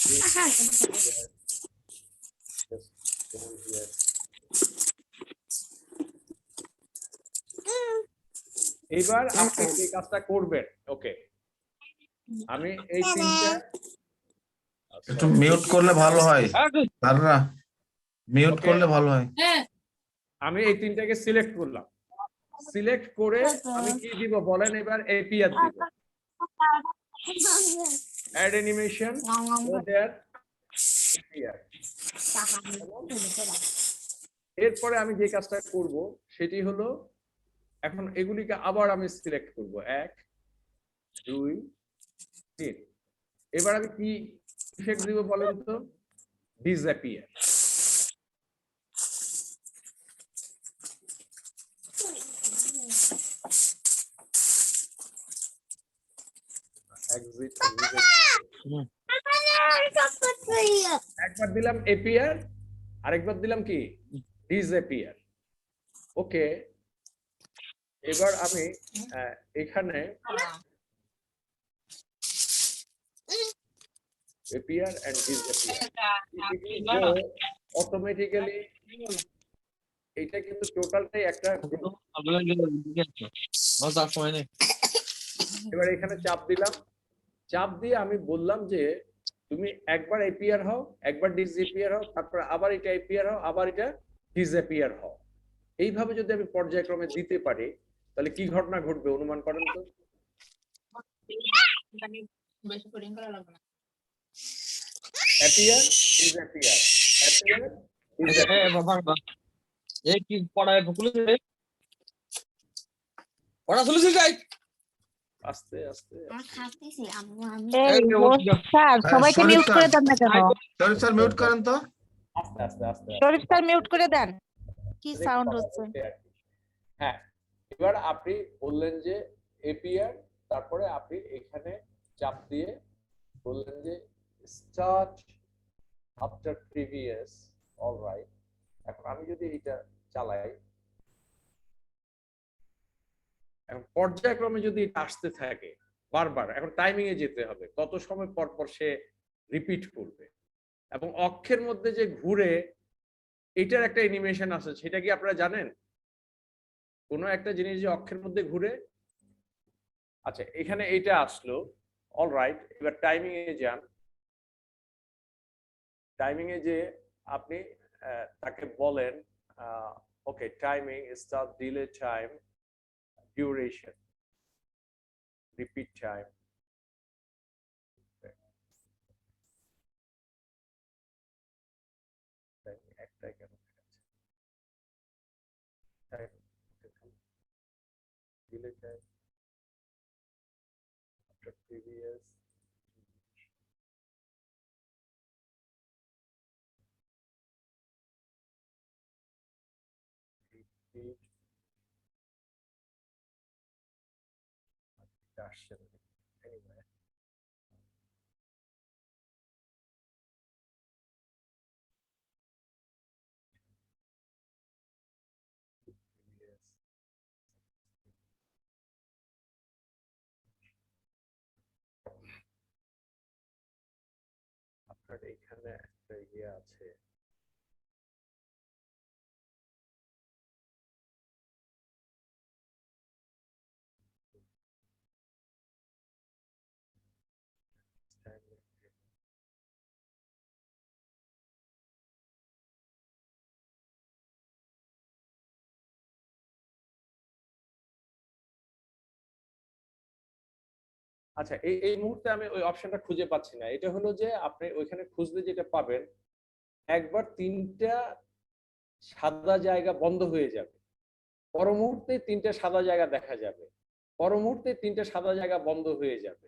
This here. Just go here. এবার আপনি এই কাজটা করবেন। ওকে, আমি এই তিনটা একটু মিউট করলে ভালো হয় স্যাররা, মিউট Okay. করলে ভালো হয়। আমি এই তিনটাকে সিলেক্ট করলাম। সিলেক্ট করে আমি কি দিব বলেন, এবার এপিআর দিব। অ্যাড অ্যানিমেশন ওদের এপিআর। এরপরে আমি যে কাজটা করব সেটি হলো, এখন এগুলিকে আবার আমি সিলেক্ট করব 1 2 3। এবার আমি কি ইফেক্ট দিব বলেন তো, ডিসঅ্যাপিয়ার। এক্সিট একবার দিলাম এপিআর, আরেকবার দিলাম কি ডিসঅ্যাপিয়ার। ওকে, এবার আমি এখানে appear and disappear অটোমেটিক্যালি। এটা কিন্তু টোটালটাই একটা group। এবার এখানে চাপ দিলাম, চাপ দিয়ে আমি বললাম যে তুমি একবার এপিআর হও, একবার ডিসঅ্যাপিয়ার হও, তারপর আবার এটা এপিআর হও, আবার এটা ডিসঅ্যাপিয়ার হও। এইভাবে যদি আমি পর্যায়ক্রমে দিতে পারি তাহলে কি ঘটনা ঘটবে অনুমান করেন তো? appear disappear, appear disappear। এই কি পড়ায় ভুলে যাবে, পড়া চলেছে যাই আস্তে আস্তে স্যার সবাইকে শরীফ মিউট করে স্যার। দেন না কেন? শরীফ স্যার মিউট করেন তো। আস্তে আস্তে আস্তে শরীফ স্যার মিউট করে দেন, কি সাউন্ড হচ্ছে? হ্যাঁ, এবার আপনি বললেন যে এপিআর, তারপরে আপনি এখানে চাপ দিয়ে বললেন যে স্টার্ট আফটার প্রিভিয়াস। অলরাইট, এখন আমি যদি এটা চালাই, এখন পর্যায়ক্রমে যদি এটা আসতে থাকে বারবার, এখন টাইমিং এ যেতে হবে কত সময় পর পর সে রিপিট করবে, এবং অক্ষের মধ্যে যে ঘুরে এটার একটা অ্যানিমেশন আছে, সেটা কি আপনারা জানেন? কোনো একটা জিনিস যে অক্ষের মধ্যে ঘুরে। আচ্ছা, এখানে এটা আসলো। অলরাইট, এবার টাইমিং এ যান। টাইমিং এ যে আপনি তাকে বলেন okay, timing start, delay time, duration, repeat time. একটাই কেন delay time after previous, repeat আসছে না। Anyway, previous, আপনার এখানে একটা ইয়ে আছে, আচ্ছা এই মুহূর্তে আমি ওই অপশনটা খুঁজে পাচ্ছি না। এটা হলো যে আপনি ওইখানে খুঁজলে যেটা পাবেন, একবার 3টা সাদা জায়গা বন্ধ হয়ে যাবে, পর মুহূর্তে 3টা সাদা জায়গা দেখা যাবে, পর মুহূর্তে 3টা সাদা জায়গা বন্ধ হয়ে যাবে।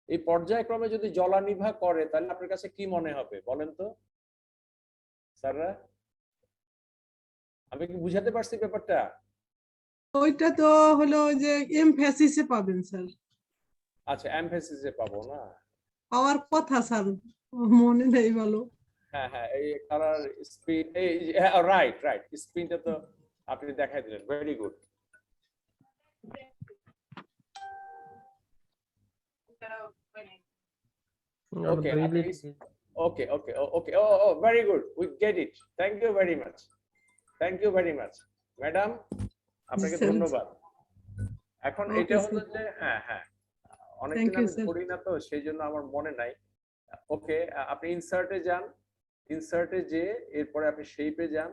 এই পর্যায়ক্রমে যদি জলানিভা করে তাহলে আপনার কাছে কি মনে হবে বলেন তো স্যাররা? আমি কি বুঝাতে পারছি ব্যাপারটা? ওইটা তো হলো যে এমফ্যাসিসে পাবেন স্যার। আচ্ছা এমফেসিসে পাবো না। পাওয়ার কথা স্যার, মনে নেই ভালো। হ্যাঁ হ্যাঁ, এই কালার স্পিন, এই রাইট রাইট, স্পিনটা তো আপনি দেখাই দিলেন, very good. Okay, okay, okay, okay. Oh, very good. We get it. Thank you very much. Thank you very much, madam. আপনাকে Sir. ধন্যবাদ। এখন Okay, এটা হলো sir. যে হ্যাঁ হ্যাঁ, অনেকদিন Thank you, আমি sir. করি না তো সেই জন্য আমার মনে নাই। ওকে, আপনি ইনসার্টে যান, ইনসার্টে যে এরপরে আপনি শেপে যান,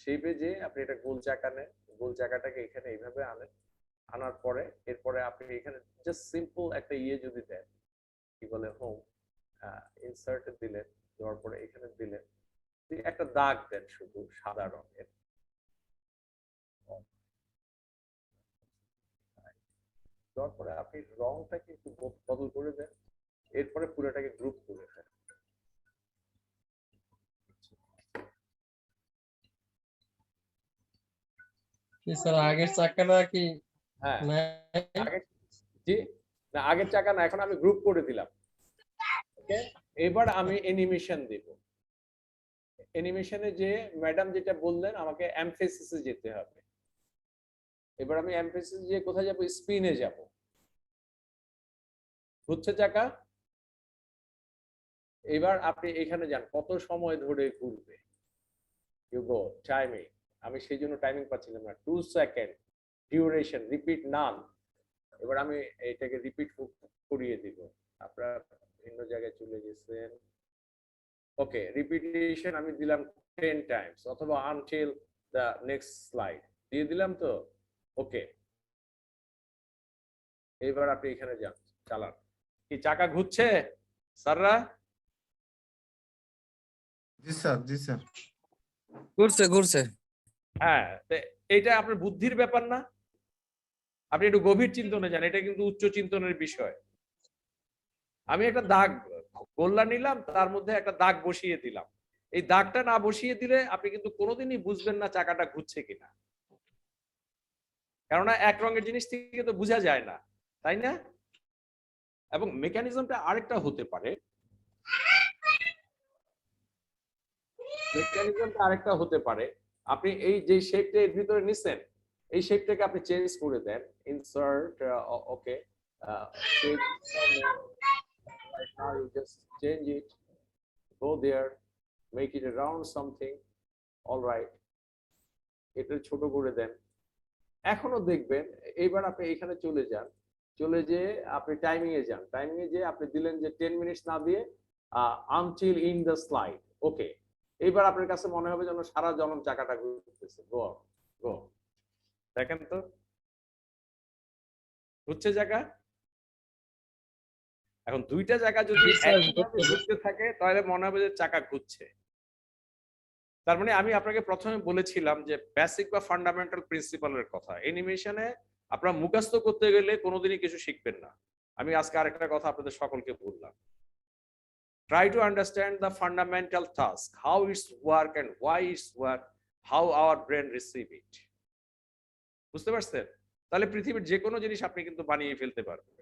শেপে যে আপনি এটা গোল চাকা নেন, গোল চাকাটাকে এখানে এইভাবে আনেন, আনার পরে এরপরে আপনি এখানে জাস্ট সিম্পল একটা ইয়ে যদি দেন, কি বলে হোম, ইনসার্টে দিলেন, দেওয়ার পরে এখানে দিলেন, একটা দাগ দেন শুধু সাদা রঙের, দেওয়ার পরে আপনি রংটাকে একটু বদল করে দেন, এরপরে পুরোটাকে গ্রুপ করে দেন। কি স্যার আগের চাকাটা কি হ্যাঁ নাই? আগে, জি না আগের চাকা না, এখন আমি গ্রুপ করে দিলাম। ওকে, এবার আমি অ্যানিমেশন দেব। অ্যানিমেশনে যে ম্যাডাম যেটা বললেন আমাকে এমফেসিসে যেতে হবে। এবার আমি এমফেসিস যে কোথায় যাব, স্পিনে যাব। ঘুরছে চাকা, এবার আপনি এখানে যান, কত সময় ধরে ঘুরবে, ইউ গো টাইমিং। আমি সেই জন্য টাইমিং পাচ্ছিলাম না, 2 সেকেন্ড ডিউরেশন, রিপিট নান। এবার আমি এটাকে রিপিট করিয়ে দিব, আপনারা ভিন্ন জায়গায় চলে গেছেন। ওকে, রিপিটেশন আমি দিলাম 10 টাইমস অথবা আনটিল দ্য নেক্সট স্লাইড দিয়ে দিলাম তো। ওকে, এবার আপনি এখানে যান, চালান। কি চাকা ঘুরছে স্যাররা? জি স্যার, জি স্যার। ঘুরছে ঘুরছে। হ্যাঁ, এটা আপনার বুদ্ধির ব্যাপার না? আপনি একটু গভীর চিন্তনে যান, এটা কিন্তু উচ্চ চিন্তনের বিষয়। আমি একটা দাগ গোল্লা নিলাম, তার মধ্যে একটা দাগ বসিয়ে দিলাম। এই দাগটা না বসিয়ে দিলে আপনি কিন্তু কোনোদিনই বুঝবেন না চাকাটা ঘুরছে কিনা, কেননা এক রঙের জিনিস থেকে তো বোঝা যায় না, তাই না? এবং মেকানিজমটা আরেকটা হতে পারে, আপনি এই যে শেপটা এর ভিতরে নিছেন, এই শেপটাকে আপনি চেঞ্জ করে দেন, insert, okay, right now you just change it, go there, make it a round something, all right, এটা ছোট করে দেন। এখনো দেখবেন, এইবার আপনি এখানে চলে যান, চলে যে আপনি টাইমিং এ যান, টাইমিং এ যে আপনি দিলেন যে 10 মিনিটস না দিয়ে আনটিল ইন দ্য স্লাইড। ওকে, এইবার আপনার কাছে মনে হবে যেন সারা জনম চাকাটা ঘুরতেছে। গো গো, দেখেন তো ঘুরছে জায়গা। এখন দুইটা জায়গা যদি একইভাবে ঘুরতে থাকে তাহলে মনে হবে যে চাকা ঘুরছে। তার মানে আমি আপনাকে প্রথমে বলেছিলাম যে বেসিক বা ফান্ডামেন্টাল প্রিন্সিপালের কথা, অ্যানিমেশনে আপনারা মুখস্থ করতে গেলে কোনোদিনই কিছু শিখবেন না। আমি আজকে আরেকটা কথা আপনাদের সকলকে বললাম, try to understand the fundamental task, how it's work and why it's work, how our brain receive it. বুঝতে পারছেন? তাহলে পৃথিবীর যে কোনো জিনিস আপনি কিন্তু বানিয়ে ফেলতে পারবেন।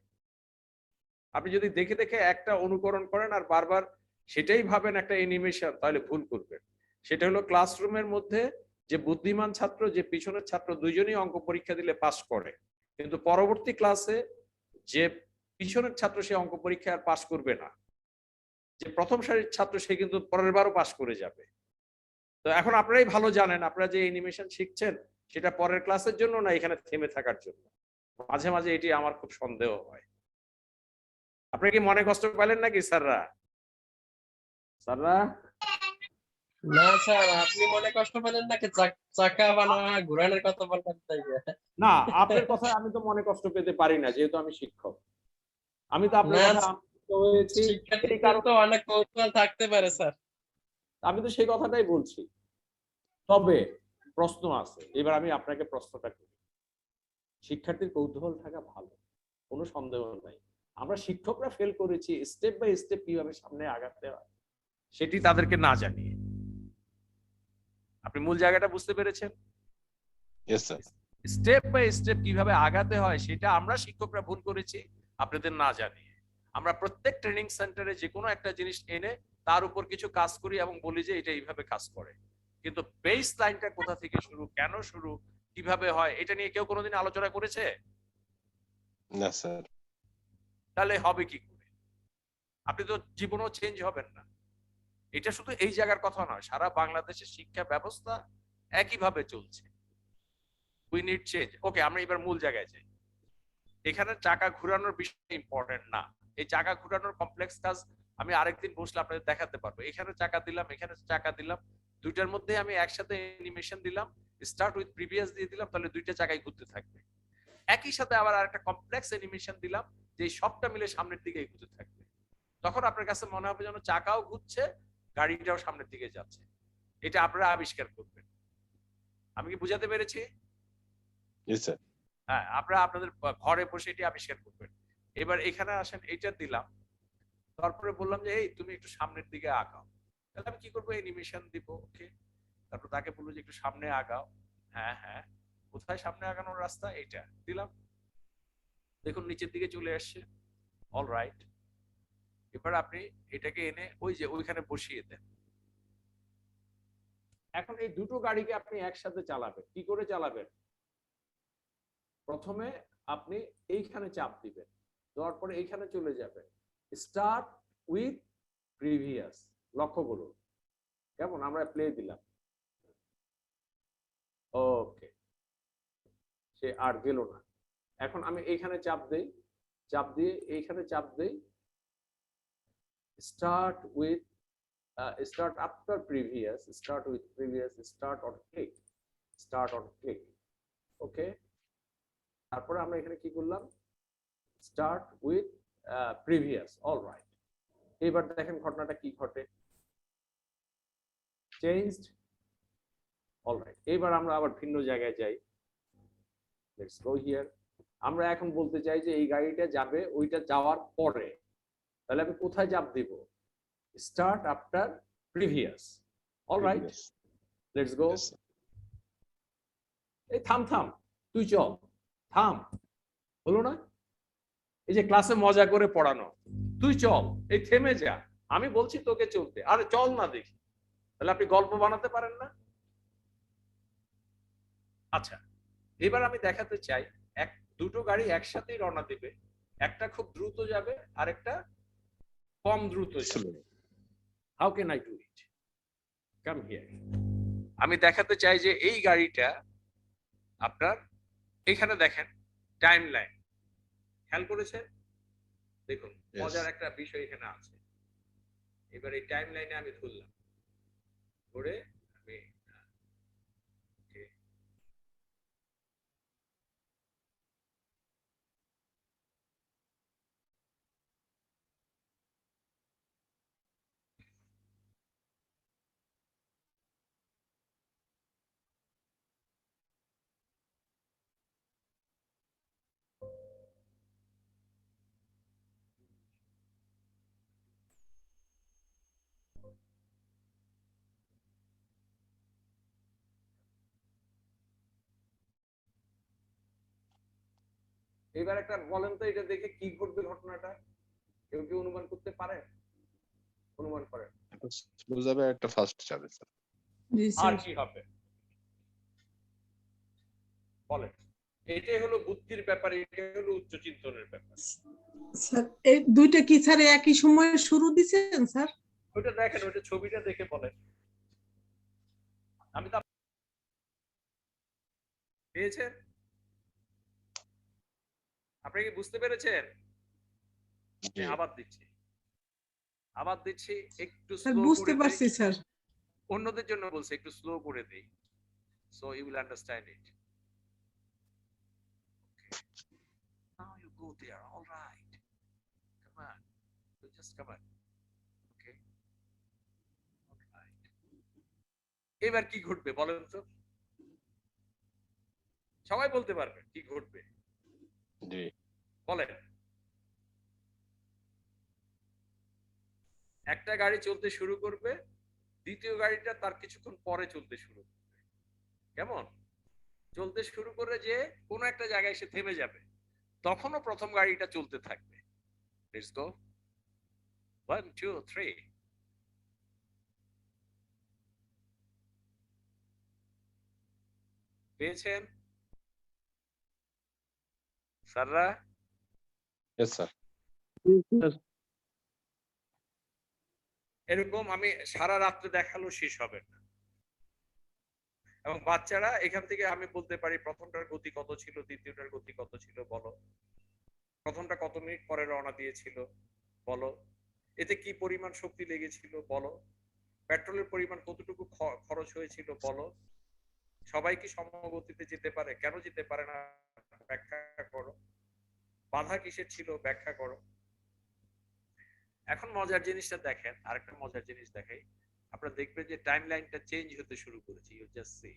আপনি যদি দেখে দেখে একটা অনুকরণ করেন আর বারবার সেটাই ভাবেন একটা অ্যানিমেশন, তাহলে ভুল করবেন। সেটা হলো ক্লাসরুমের মধ্যে যে বুদ্ধিমান ছাত্র, যে পিছনের ছাত্র, দুইজনই অঙ্ক পরীক্ষা দিলে পাস করে, কিন্তু পরবর্তী ক্লাসে যে পিছনের ছাত্র সে অঙ্ক পরীক্ষা আর পাস করবে না, যে প্রথম সারির ছাত্র সে কিন্তু পরের বারও পাস করে যাবে। তো এখন আপনারাই ভালো জানেন, আপনারা যে অ্যানিমেশন শিখছেন সেটা পরের ক্লাসের জন্য না এখানে থেমে থাকার জন্য। মাঝে মাঝে এটি আমার খুব সন্দেহ হয়। আপনারা কি মনে কষ্ট পেলেন নাকি স্যাররা? স্যাররা না স্যার, আপনি মনে কষ্ট পেলেন নাকি? চাকা বানানো ঘোরানোর কথা বললেন তাই? না, আপনার কথা আমি তো মনে কষ্ট পেতে পারি না, যেহেতু আমি শিক্ষক। আমি তো আপনার না, কথা হয়েছি, শিক্ষার্থীদের তো অনেক কৌতূহল থাকতে পারে স্যার। আমি তো সেই কথাটাই বলছি। তবে প্রশ্ন আছে, এবার আমি আপনাকে প্রশ্নটা করি। শিক্ষার্থীর কৌতূহল থাকা ভালো, কোনো সন্দেহ নাই। আমরা শিক্ষকরা ফেল করেছি স্টেপ বাই স্টেপ কিভাবে সামনে আগাতে হয় সেটি তাদেরকে না জানিয়ে। আপনি মূল জায়গাটা বুঝতে পেরেছেন? Yes, sir. Step by step কিভাবে আগাতে হয় সেটা আমরা শিক্ষকরা ভুল করেছি, আপনাদের না জানিয়ে। আমরা প্রত্যেক ট্রেনিং সেন্টারে যে কোনো একটা জিনিস এনে তার উপর কিছু কাজ করি এবং বলি যে এটা এইভাবে কাজ করে, কিন্তু বেস লাইনটা কোথা থেকে শুরু, কেন শুরু, কিভাবে হয়, এটা নিয়ে কেউ কোনোদিন আলোচনা করেছে? না স্যার। তাহলে হবে কি করে? আপনি তো জীবনও চেঞ্জ হবেন না। এটা শুধু এই জায়গার কথা নয়, সারা বাংলাদেশের শিক্ষা ব্যবস্থা একইভাবে চলছে। We need change. ওকে, আমরা এবার মূল জায়গায় যাই। এখানে চাকা ঘোরানোর বিষয় ইম্পর্টেন্ট না। এই চাকা ঘোরানোর কমপ্লেক্স কাজ আমি আরেকদিন বসলে আপনাদের দেখাতে পারবো। এখানে চাকা দিলাম, এখানে চাকা দিলাম, দুইটার মধ্যে আমি একসাথে অ্যানিমেশন দিলাম, স্টার্ট উইথ প্রিভিয়াস দিয়ে দিলাম, তাহলে দুইটা চাকাই ঘুরতে থাকবে। একই সাথে আবার আরেকটা কমপ্লেক্স অ্যানিমেশন দিলাম, যে সবটা মিলে সামনের দিকে ঘুরতে থাকবে। তখন আপনার কাছে মনে হবে যেন চাকাও ঘুরছে, গাড়িটাও সামনের দিকে যাচ্ছে। এটা আপনারা আবিষ্কার করবেন। আমি কি বুঝাতে পেরেছি? জি স্যার। হ্যাঁ, আপনারা আপনাদের ঘরে বসে এটি আবিষ্কার করবেন। এবার এখানে আসেন, এইটা দিলাম, তারপরে বললাম যে এই তুমি একটু সামনের দিকে আগাও। তাহলে আমি কি করবো? অ্যানিমেশন দিব। ওকে, তারপর তাকে বলবো যে একটু সামনে আগাও। হ্যাঁ হ্যাঁ, কোথায় সামনে আগানোর রাস্তা? এইটা দিলাম, দেখুন নিচের দিকে চলে আসছে। অলরাইট, এবার আপনি এটাকে এনে ওই যে ওইখানে বসিয়ে দেন। এখন এই দুটো গাড়িকে আপনি একসাথে চালাবেন। কি করে চালাবেন? প্রথমে আপনি এইখানে চাপ দিবেন, দেওয়ার পরে এইখানে চলে যাবেন, স্টার্ট উইথ প্রিভিয়াস। লক্ষ্য করুন কেমন, আমরা প্লে দিলাম। ওকে, সে আর গেল না। এখন আমি এইখানে চাপ দেই, চাপ দিয়ে এইখানে চাপ দেই, start with start after previous, start with previous, start on click, start on click. ওকে, তারপরে আমরা এখানে কি করলাম? Start with previous. অলরাইট, এবার দেখেন ঘটনাটা কি ঘটে, চেঞ্জড। অলরাইট, এবার আমরা আবার ভিন্ন জায়গায় যাই। Let's go here. আমরা এখন বলতে চাই যে এই গাড়িটা যাবে ওইটা যাওয়ার পরে, তাহলে আমি কোথায় চাপ দিব? Start after previous. Alright, let's go. Yes, sir. এই থাম থাম, তুই চল, থাম, হলো না? এই যে ক্লাসে মজা করে পড়ানো, তুই চল, এই থেমে যা, আমি বলছি তোকে চলতে, আরে চল না দেখি। তাহলে আপনি গল্প বানাতে পারেন না? আচ্ছা, এবার আমি দেখাতে চাই দুটো গাড়ি একসাথেই রওনা দিবে, একটা খুব দ্রুত যাবে আর একটা কম দ্রুত যাবে। How can I do it? Come here. আমি দেখাতে চাই যে এই গাড়িটা আপনার এখানে দেখেন টাইম লাইন, খেয়াল করেছেন? দেখুন মজার একটা বিষয় এখানে আছে। এবার এই টাইম লাইনে আমি ধরলাম, ধরে আমি এবার একটা বলেন তো, এটা দেখে কি ঘটবে ঘটনাটা? কেউ কি অনুমান করতে পারে? অনুমান করেন। স্লো যাবে, একটা ফাস্ট যাবে স্যার। জি আর স্যার। কি হবে বলেন? এটাই হলো বুদ্ধির ব্যাপার, এটাই হলো উচ্চ চিন্তনের ব্যাপার। স্যার এই দুইটা কি স্যার একই সময়ে শুরু দিছেন স্যার? ওইটা দেখেন, ওইটা ছবিটা দেখে বলেন। আমি তো পেয়েছেন? আপনি কি বুঝতে পেরেছেন? জি। আবার দিচ্ছি, আবার দিচ্ছি, একটু স্যার স্লো বুঝতে করে পারছি দেই। স্যার। অন্যদের জন্য বলছি, একটু স্লো করে দেই, so you will understand it. Okay, now you go there. All right, come on, you just come on. Okay, all right. এবার কি ঘটবে বলেন তো? সবাই বলতে পারবে কি ঘটবে? জি। বলেন। একটা গাড়ি চলতে শুরু করবে, দ্বিতীয় গাড়িটা তার কিছুক্ষণ পরে চলতে শুরু করবে। কেমন? চলতে শুরু করে যে কোনো একটা জায়গায় এসে থেমে যাবে, তখনও প্রথম গাড়িটা চলতে থাকবে। Let's go 1 2 3। পেয়েছেন স্যাররা? Yes, sir. এরকম আমি সারা রাত্রে দেখালো শেষ হবে না। এবং বাচ্চারা এখান থেকে আমি বলতে পারি প্রথমটার গতি কত ছিল, দ্বিতীয়টার গতি কত ছিল বলো, প্রথমটা কত মিনিট পরে রওনা দিয়েছিল বলো, এতে কি পরিমাণ শক্তি লেগেছিল বলো, পেট্রোলের পরিমাণ কতটুকু খরচ হয়েছিল বলো, সবাই কি সমগতিতে যেতে পারে, কেন যেতে পারে না ব্যাখ্যা করো, বাধা কিসের ছিল ব্যাখ্যা করো। এখন মজার জিনিসটা দেখেন, আরেকটা মজার জিনিস দেখাই, আপনারা দেখবেন যে টাইম লাইনটা চেঞ্জ হতে শুরু করেছে। You just see.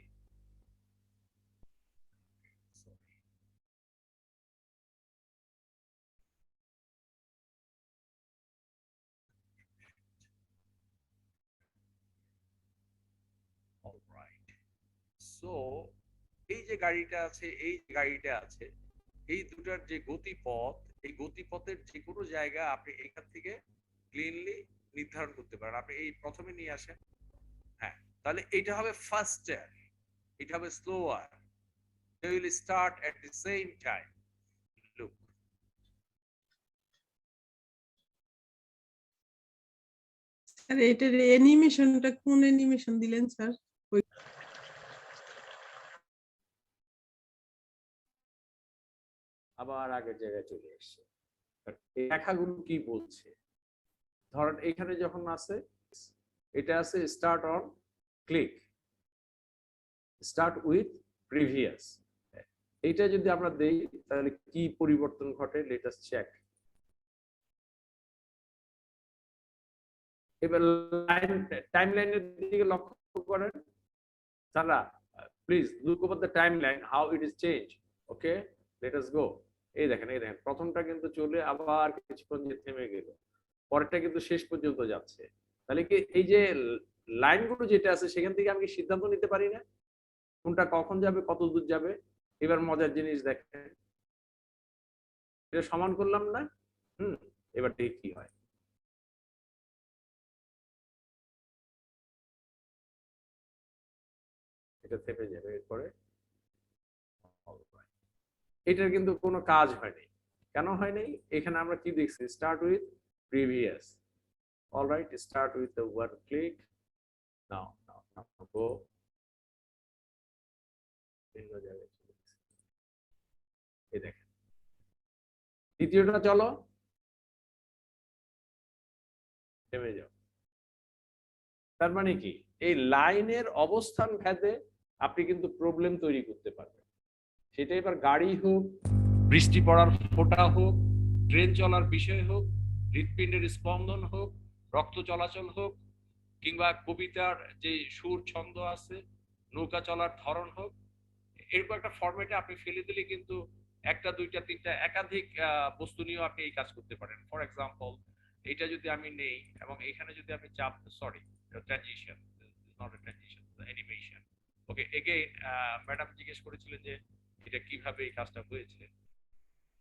Alright, so এই যে গাড়িটা আছে, এই গাড়িটা আছে, এই দুটার যে গতিপথ, এই গতিপথের যে কোনো জায়গা আপনি এখান থেকে ক্লিনলি নির্ধারণ করতে পারেন। আপনি এই প্রথমে নিয়ে আসেন, হ্যাঁ, তাহলে এটা হবে ফাস্টার, এটা হবে slower, they will start at the same time. Look, sir এটার অ্যানিমেশনটা কোন অ্যানিমেশন দিলেন স্যার? আবার আগের জায়গায় চলে এসছে। এই লেখাগুলো কি বলছে? ধরেন এখানে যখন আছে, এটা আছে start on click, start with previous. এইটা যদি আমরা দেই তাহলে কি পরিবর্তন ঘটে? Let us check. এবার টাইমলাইনের দিকে লক্ষ্য করেন তারা, please look over the timeline how it is change. Okay, let us go. এই দেখেন, এই দেখেন, প্রথমটা কিন্তু চলে আবার কিছুক্ষণ যে থেমে গেল, পরেরটা কিন্তু শেষ পর্যন্ত যাচ্ছে। তাহলে কি এই যে লাইনগুলো যেটা আছে সেখান থেকে আমি কি সিদ্ধান্ত নিতে পারি না কোনটা কখন যাবে, কত দূর যাবে? এবার মজার জিনিস দেখেন, এটা সমান করলাম না, এবার দেখি কি হয়। এটা থেমে যাবে, এরপরে এটার কিন্তু কোনো কাজ হয়নি। কেন হয়নি? এখানে আমরা কি দেখছি? Start with previous. Alright, start with the one click. Now go, ভিন্ন জায়গায় চলে গেছে। এই দেখেন, দ্বিতীয়টা চলো, থেমে যাও। তার মানে কি এই লাইনের অবস্থান ভেদে আপনি কিন্তু প্রবলেম তৈরি করতে পারবেন। সেটা এবার গাড়ি হোক, বৃষ্টি পড়ার ফোঁটা হোক, ট্রেন চলার বিষয় হোক, হৃৎপিণ্ডের স্পন্দন হোক, রক্ত চলাচল হোক, কিংবা কবিতার যে সুর ছন্দ আছে, নৌকা চলার ধরন হোক, এরকম একটা ফরম্যাটে আপনি ফেলে দিলে কিন্তু একটা দুইটা তিনটা একাধিক বস্তু নিয়েও আপনি এই কাজ করতে পারেন। ফর এক্সাম্পল, এটা যদি আমি নেই এবং এখানে যদি আমি চাপ, sorry, transition, not a transition, animation. Okay, again madam জিজ্ঞেস করেছিলেন যে এটা কিভাবে এই কাজটা হয়েছে।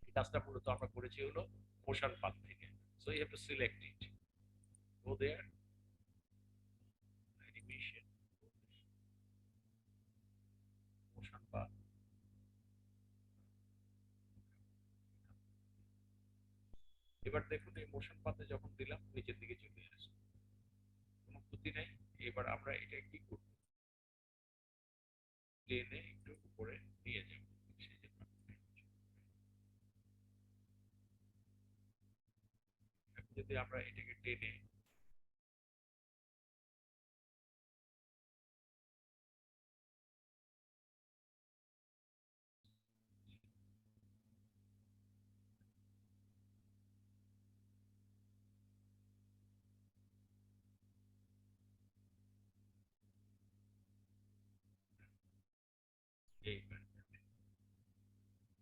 এই কাজটা মূলত আমরা করেছি হলো মোশন পাথ থেকে। So you have to select it, go there, animation, motion path. এবার দেখুন এই মোশন পাথে যখন দিলাম নিচের দিকে চলে আসে, কোনো ক্ষতি নাই। এবার আমরা এটা কি করব? টেনে একটু উপরে নিয়ে যাব। যদি আমরা এটাকে টেনে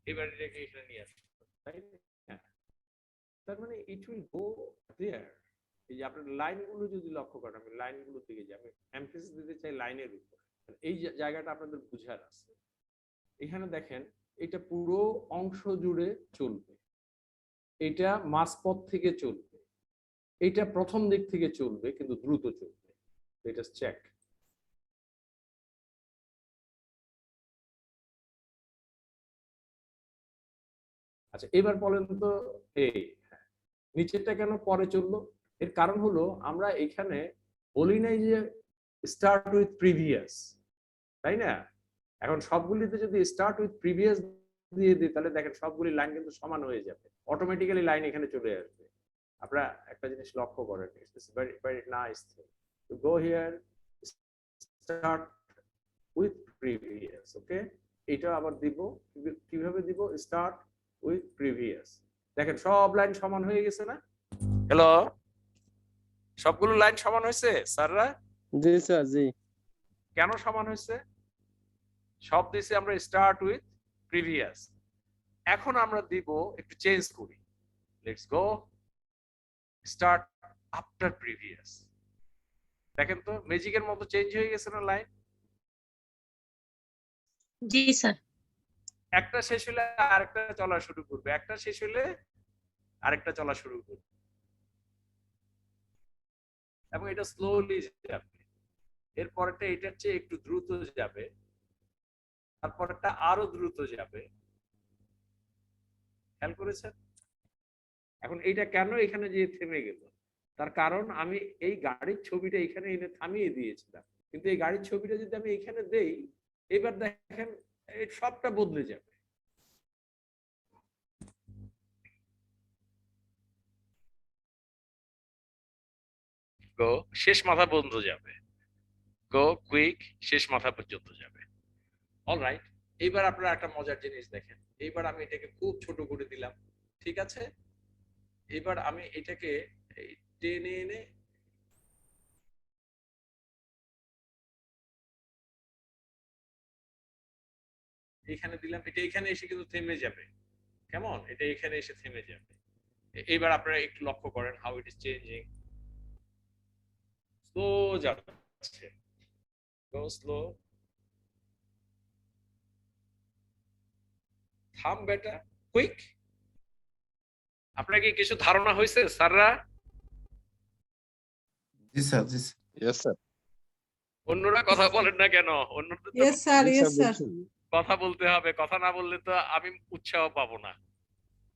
এবার এটাকে এখানে নিয়ে আসবো, তাই না? তার মানে ইট উইল গো দেয়ার। এই যে আপনার লাইনগুলো যদি লক্ষ্য করেন, আমি লাইনগুলোর দিকে যাই, আমি এমফেসিস দিতে চাই লাইনের উপর। এই জায়গাটা আপনাদের বুঝার আছে। এখানে দেখেন এটা পুরো অংশ জুড়ে চলবে, এটা মাঝপথ থেকে চলবে, এটা প্রথম দিক থেকে চলবে কিন্তু দ্রুত চলবে। এটা চেক। আচ্ছা এবার বলেন তো এই নিচেরটা কেন পরে চললো? এর কারণ হলো আমরা এখানে বলি নাই যে স্টার্ট উইথ প্রিভিয়াস, তাই না? এখন সবগুলিতে যদি স্টার্ট উইথ প্রিভিয়াস দিয়ে দিই তাহলে দেখেন সবগুলি লাইন কিন্তু সমান হয়ে যাবে, অটোমেটিক্যালি লাইন এখানে চলে আসবে। আপনারা একটা জিনিস লক্ষ্য করেন, it's very very nice thing to go here, start with previous. Okay, এটা আবার দিব, কিভাবে দিব? Start with previous. দেখেন সব লাইন সমান হয়ে গেছে না? হ্যালো, সবগুলো লাইন সমান হয়েছে স্যাররা? জি স্যার, জি। কেন সমান হয়েছে? সব দিছি আমরা স্টার্ট উইথ প্রিভিয়াস। এখন আমরা দিব একটু চেঞ্জ করি, let's go start after previous. দেখেন তো ম্যাজিকের মতো চেঞ্জ হয়ে গেছে না লাইন? জি স্যার। একটা শেষ হলে আরেকটা চলা শুরু করবে, একটা শেষ হলে আরেকটা চলা শুরু করবে, এবং এটা স্লোলি যাবে। এরপরটা এটার চেয়ে একটু দ্রুত যাবে, তারপরটা আরো দ্রুত যাবে। খেয়াল করেছেন? এখন এইটা কেন এখানে যে থেমে গেল? তার কারণ আমি এই গাড়ির ছবিটা এখানে এনে থামিয়ে দিয়েছিলাম, কিন্তু এই গাড়ির ছবিটা যদি আমি এখানে দেই, এবার দেখেন এই সবটা বদলে যাবে। গো শেষ মাথা পর্যন্ত যাবে, গো কুইক শেষ মাথা পর্যন্ত যাবে। অলরাইট, এইবার আপনারা একটা মজার জিনিস দেখেন। এইবার আমি এটাকে খুব ছোট করে দিলাম, ঠিক আছে? এবার আমি এটাকে টেনে এনে এখানে দিলাম, এটা এখানে এসে কিন্তু থেমে যাবে। কেমন? এটা এখানে এসে থেমে যাবে। এইবার আপনারা একটু লক্ষ্য করেন how it is changing. Slow যাচ্ছে, গো স্লো, থাম বেটা, কুইক। আপনার কি কিছু ধারণা হয়েছে স্যাররা? জি স্যার, জি স্যার। Yes sir. অন্যরা কথা বলেন না কেন? অন্যরা তো ইয়েস স্যার, ইয়েস স্যার। কথা বলতে হবে, কথা না বললে তো আমি উৎসাহ পাবো না।